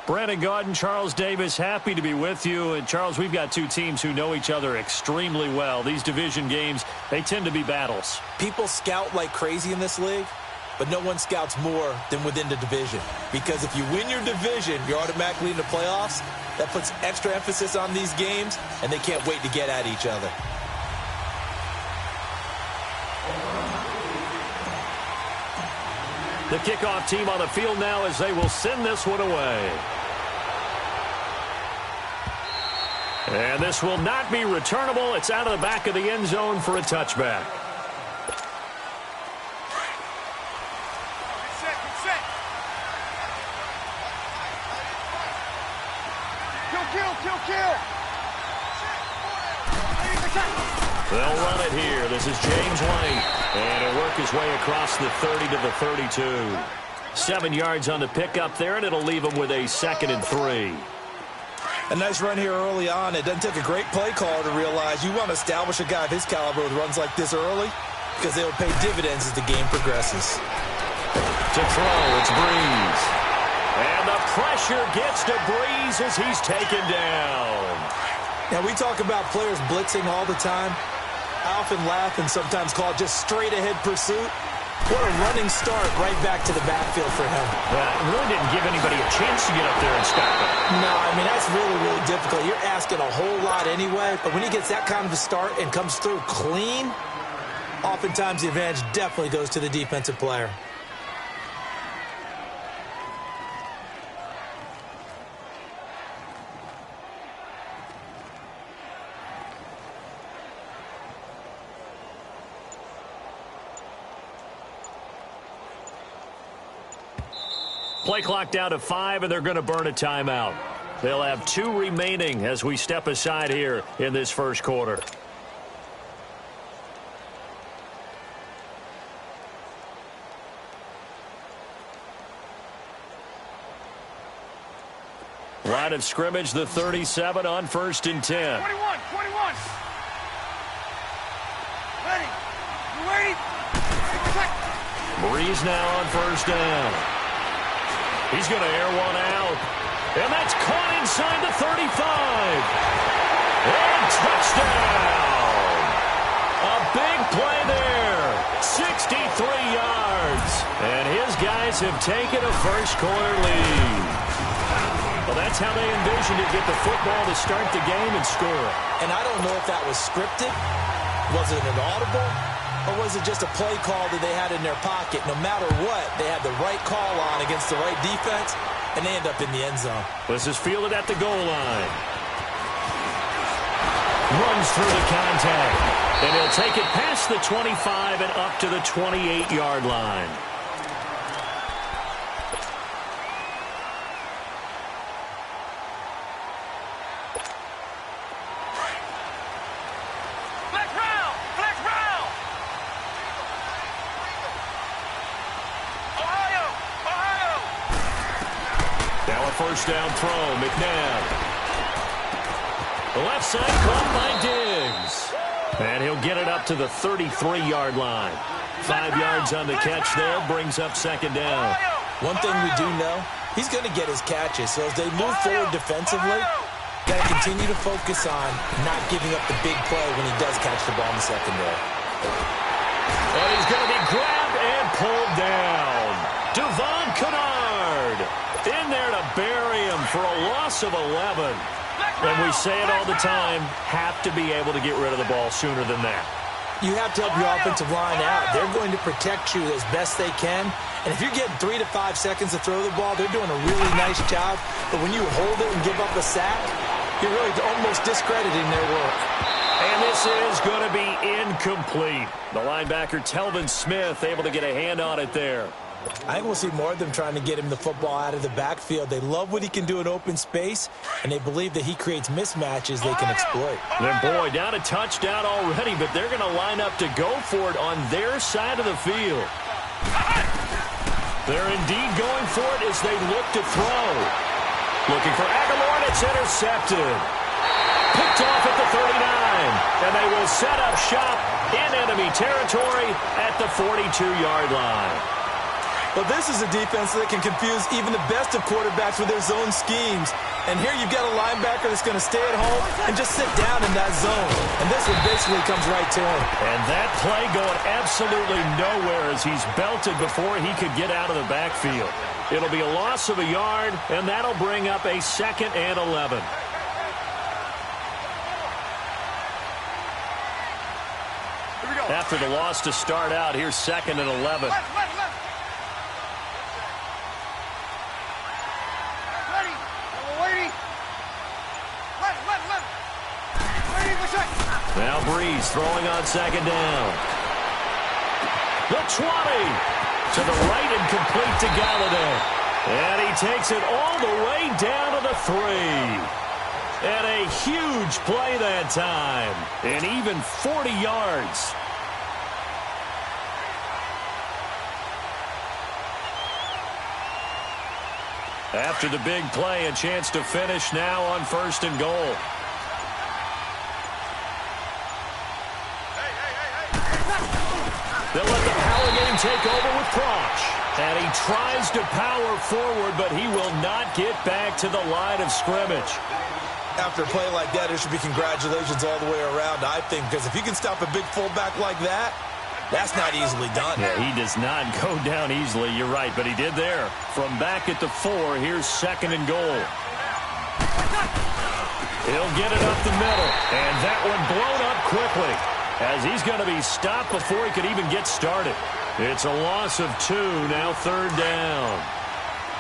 A: Brandon Gaudin, Charles Davis, happy to be with you. And, Charles, we've got 2 teams who know each other extremely well. These division games, they tend to be battles.
B: People scout like crazy in this league, but no one scouts more than within the division. Because if you win your division, you're automatically in the playoffs. That puts extra emphasis on these games, and they can't wait to get at each other.
A: The kickoff team on the field now as they will send this one away. And this will not be returnable. It's out of the back of the end zone for a touchback. They'll run it here. This is James White. And he'll work his way across the 30 to the 32. 7 yards on the pickup there, and it'll leave him with a 2nd and 3.
B: A nice run here early on. It doesn't take a great play caller to realize you want to establish a guy of his caliber with runs like this early because they will pay dividends as the game progresses.
A: To throw, it's Breeze. And the pressure gets to Breeze as he's taken down.
B: Now, we talk about players blitzing all the time. I often laugh and sometimes call it just straight-ahead pursuit. What a running start right back to the backfield for him.
A: It really didn't give anybody a chance to get up there and stop it.
B: No, I mean, that's really, really difficult. You're asking a whole lot anyway, but when he gets that kind of a start and comes through clean, oftentimes the advantage definitely goes to the defensive player.
A: Play clock down to 5, and they're going to burn a timeout. They'll have 2 remaining as we step aside here in this first quarter. Line of scrimmage, the 37 on 1st and 10.
C: 21. Ready. You ready?
A: Breeze now on 1st down. He's going to air one out. And that's caught inside the 35. And touchdown. A big play there. 63 yards. And his guys have taken a first quarter lead. Well, that's how they envisioned it, get the football to start the game and score.
B: And I don't know if that was scripted. Was it an audible? Or was it just a play call that they had in their pocket? No matter what, they had the right call on against the right defense, and they end up in the end zone.
A: This is fielded at the goal line. Runs through the contact. And he'll take it past the 25 and up to the 28-yard line. First down throw, McNabb. The left side caught by Diggs. And he'll get it up to the 33-yard line. 5 yards on the catch there, brings up 2nd down.
B: One thing we do know, he's going to get his catches. So as they move forward defensively, got to continue to focus on not giving up the big play when he does catch the ball in the secondary.
A: And he's going to be grabbed and pulled down. Devon Kennard in there to bury him for a loss of 11. And we say it all the time, have to be able to get rid of the ball sooner than that.
B: You have to help your offensive line out. They're going to protect you as best they can. And if you're getting 3 to 5 seconds to throw the ball, they're doing a really nice job. But when you hold it and give up a sack, you're really almost discrediting their work.
A: And this is going to be incomplete. The linebacker, Telvin Smith, able to get a hand on it there.
B: I think we'll see more of them trying to get him the football out of the backfield. They love what he can do in open space, and they believe that he creates mismatches they can exploit.
A: Then, boy, down a touchdown already, but they're going to line up to go for it on their side of the field. They're indeed going for it as they look to throw. Looking for Aguilar, and it's intercepted. Picked off at the 39, and they will set up shop in enemy territory at the 42-yard line.
B: Well, this is a defense that can confuse even the best of quarterbacks with their zone schemes. And here you've got a linebacker that's going to stay at home and just sit down in that zone. And this one basically comes right to him.
A: And that play going absolutely nowhere as he's belted before he could get out of the backfield. It'll be a loss of a yard, and that'll bring up a 2nd and 11. After the loss to start out, here's 2nd and 11. Now Breeze throwing on 2nd down. The 20 to the right and complete to Galladay. And he takes it all the way down to the 3. And a huge play that time. And even 40 yards. After the big play, a chance to finish now on 1st and goal. They'll let the power game take over with Proch. And he tries to power forward, but he will not get back to the line of scrimmage.
B: After a play like that, there should be congratulations all the way around, I think, because if you can stop a big fullback like that, that's not easily done.
A: Yeah, he does not go down easily, you're right, but he did there. From back at the 4, here's 2nd and goal. He'll get it up the middle, and that one blown up quickly, as he's going to be stopped before he could even get started. It's a loss of 2, now 3rd down.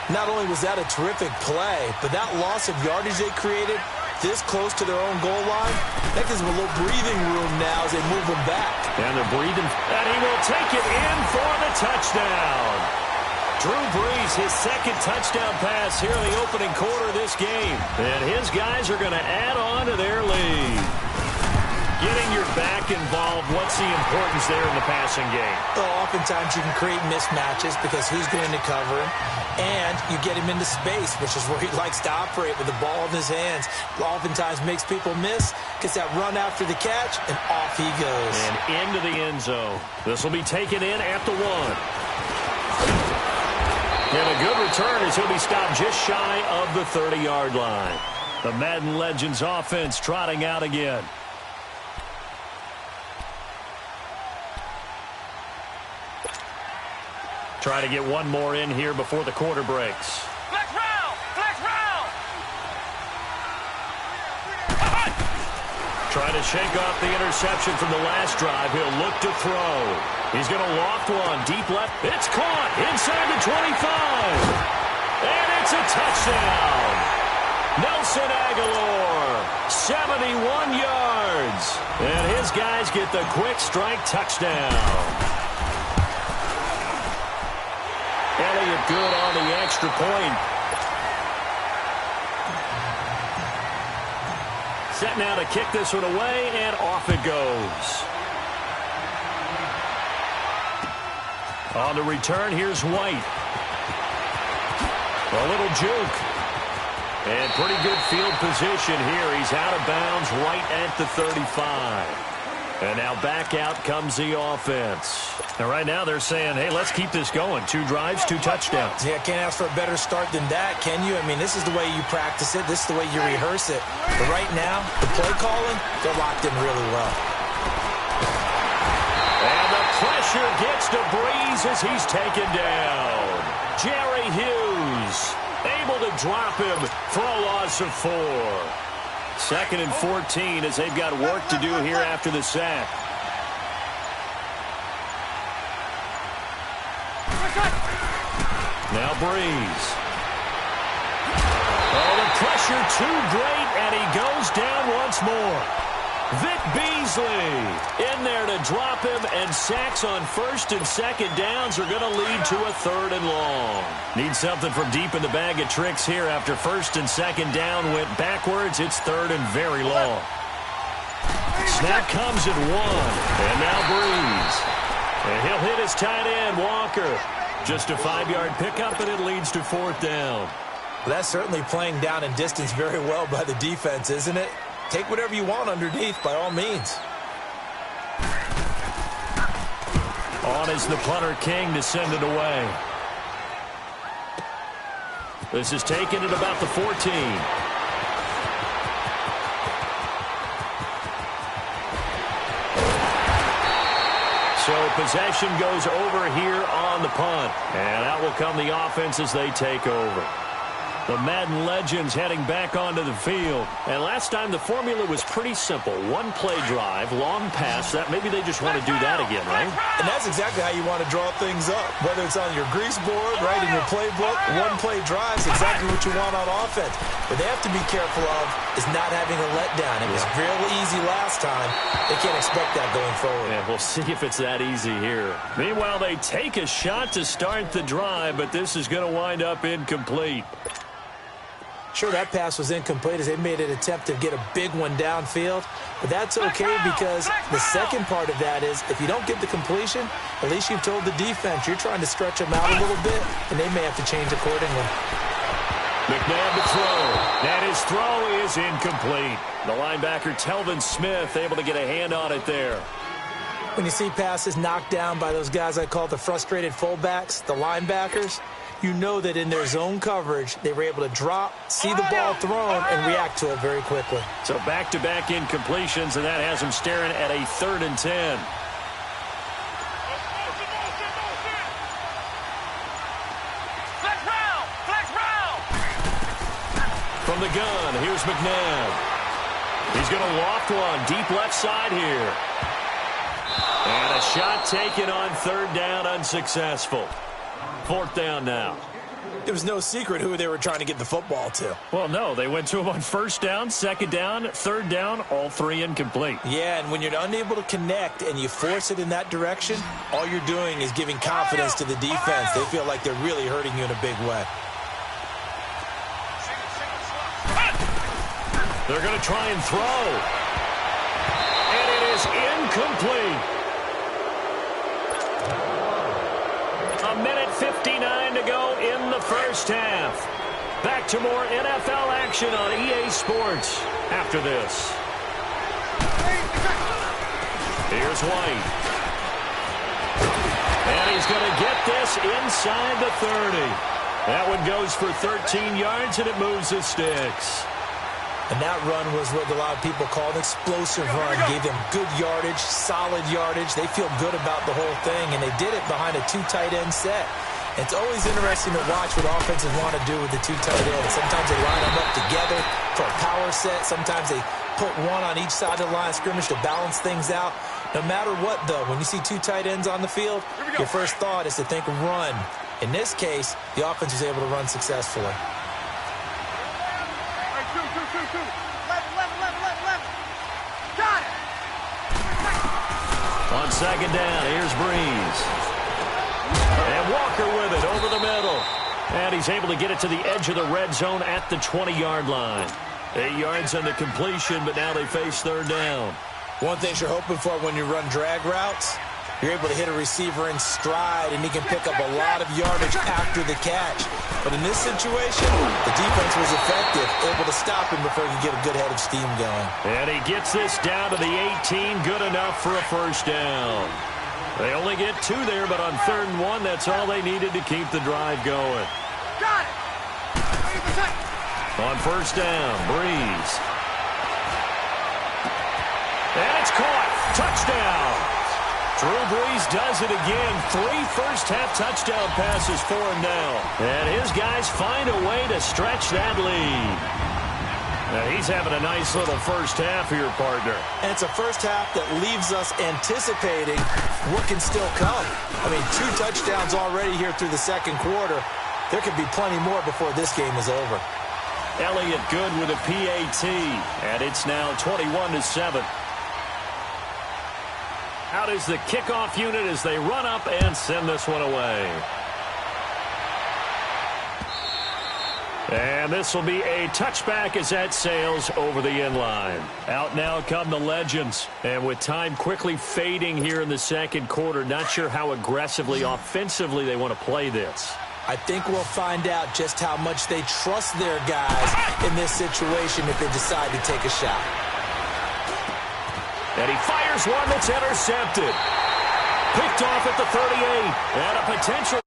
B: Not only was that a terrific play, but that loss of yardage they created this close to their own goal line, that gives them a little breathing room now as they move them back.
A: And they're breathing, and he will take it in for the touchdown. Drew Brees, his second touchdown pass here in the opening quarter of this game. And his guys are going to add on to their lead. Getting your back involved, what's the importance there in the passing game?
B: Well, oftentimes you can create mismatches because who's going to cover him? And you get him into space, which is where he likes to operate with the ball in his hands. Oftentimes makes people miss, gets that run after the catch, and off he goes.
A: And into the end zone. This will be taken in at the 1. And a good return as he'll be stopped just shy of the 30-yard line. The Madden Legends offense trotting out again. Try to get one more in here before the quarter breaks.
C: Flex round! Flex round!
A: Trying to shake off the interception from the last drive. He'll look to throw. He's going to loft one. Deep left. It's caught inside the 25. And it's a touchdown. Nelson Aguilar, 71 yards. And his guys get the quick strike touchdown. Elliott good on the extra point. Set now to kick this one away, and off it goes. On the return, here's White. A little juke. And pretty good field position here. He's out of bounds right at the 35. And now back out comes the offense. And right now they're saying, hey, let's keep this going. 2 drives, 2 touchdowns.
B: Yeah, can't ask for a better start than that, can you? I mean, this is the way you practice it. This is the way you rehearse it. But right now, the play calling, they're locked in really well.
A: And the pressure gets to Brees as he's taken down. Jerry Hughes able to drop him for a loss of 4. 2nd and 14 as they've got work to do here after the sack. Now Brees. Oh, the pressure too great, and he goes down once more. Vic Beasley in there to drop him, and sacks on 1st and 2nd downs are going to lead to a 3rd and long. Need something from deep in the bag of tricks here after 1st and 2nd down went backwards. It's 3rd and very long. Snap comes at 1, and now Brees. And he'll hit his tight end, Walker. Just a 5-yard pickup, and it leads to 4th down.
B: Well, that's certainly playing down and distance very well by the defense, isn't it? Take whatever you want underneath, by all means.
A: On is the punter King to send it away. This is taken at about the 14. So possession goes over here on the punt. And out will come the offense as they take over. The Madden Legends heading back onto the field. And last time the formula was pretty simple. 1 play drive, long pass. That maybe they just want to do that again, right?
B: And that's exactly how you want to draw things up. Whether it's on your grease board, right, in your playbook, 1 play drive is exactly what you want on offense. What they have to be careful of is not having a letdown. It was real easy last time. They can't expect that going forward.
A: Yeah, we'll see if it's that easy here. Meanwhile, they take a shot to start the drive, but this is going to wind up incomplete.
B: Sure, that pass was incomplete as they made an attempt to get a big one downfield. But that's okay because the second part of that is if you don't get the completion, at least you've told the defense you're trying to stretch them out a little bit, and they may have to change accordingly.
A: McNabb to throw. And his throw is incomplete. The linebacker, Telvin Smith, able to get a hand on it there.
B: When you see passes knocked down by those guys I call the frustrated fullbacks, the linebackers, you know that in their zone coverage, they were able to drop, see the ball thrown, and react to it very quickly.
A: So back-to-back incompletions, and that has them staring at a 3rd and 10.
C: Flex round! Flex round!
A: From the gun, here's McNabb. He's going to loft one deep left side here. And a shot taken on 3rd down, unsuccessful. 4th down now.
B: It was no secret who they were trying to get the football to.
A: Well, no, they went to him on first down, second down, third down, all three incomplete.
B: Yeah, and when you're unable to connect and you force it in that direction, all you're doing is giving confidence to the defense. They feel like they're really hurting you in a big way.
A: They're going to try and throw. And it is incomplete. A minute 59 to go in the first half. Back to more NFL action on EA Sports after this. Here's White. And he's going to get this inside the 30. That one goes for 13 yards, and it moves the sticks.
B: And that run was what a lot of people call an explosive run. Gave them good yardage, solid yardage. They feel good about the whole thing, and they did it behind a two tight end set. It's always interesting to watch what offenses want to do with the two tight ends. Sometimes they line them up together for a power set. Sometimes they put one on each side of the line of scrimmage to balance things out. No matter what, though, when you see two tight ends on the field, your first thought is to think run. In this case, the offense was able to run successfully.
C: Got it.
A: On second down, here's Breeze. And Walker with it over the middle. And he's able to get it to the edge of the red zone at the 20-yard line. 8 yards on the completion, but now they face third down.
B: One thing you're hoping for when you run drag routes, you're able to hit a receiver in stride, and he can pick up a lot of yardage after the catch. But in this situation, the defense was effective, able to stop him before he could get a good head of steam going.
A: And he gets this down to the 18, good enough for a first down. They only get 2 there, but on 3rd and 1, that's all they needed to keep the drive going.
C: Got it.
A: On first down, Breeze. And it's caught. Touchdown. Drew Brees does it again. 3 first-half touchdown passes for him now. And his guys find a way to stretch that lead. Now he's having a nice little first half here, partner.
B: And it's a first half that leaves us anticipating what can still come. I mean, 2 touchdowns already here through the second quarter. There could be plenty more before this game is over.
A: Elliott good with a PAT. And it's now 21-7. Out is the kickoff unit as they run up and send this one away. And this will be a touchback as that sails over the end line. Out now come the Legends. And with time quickly fading here in the second quarter, not sure how aggressively, offensively they want to play this.
B: I think we'll find out just how much they trust their guys in this situation if they decide to take a shot.
A: And he fires one that's intercepted. Picked off at the 38. And a potential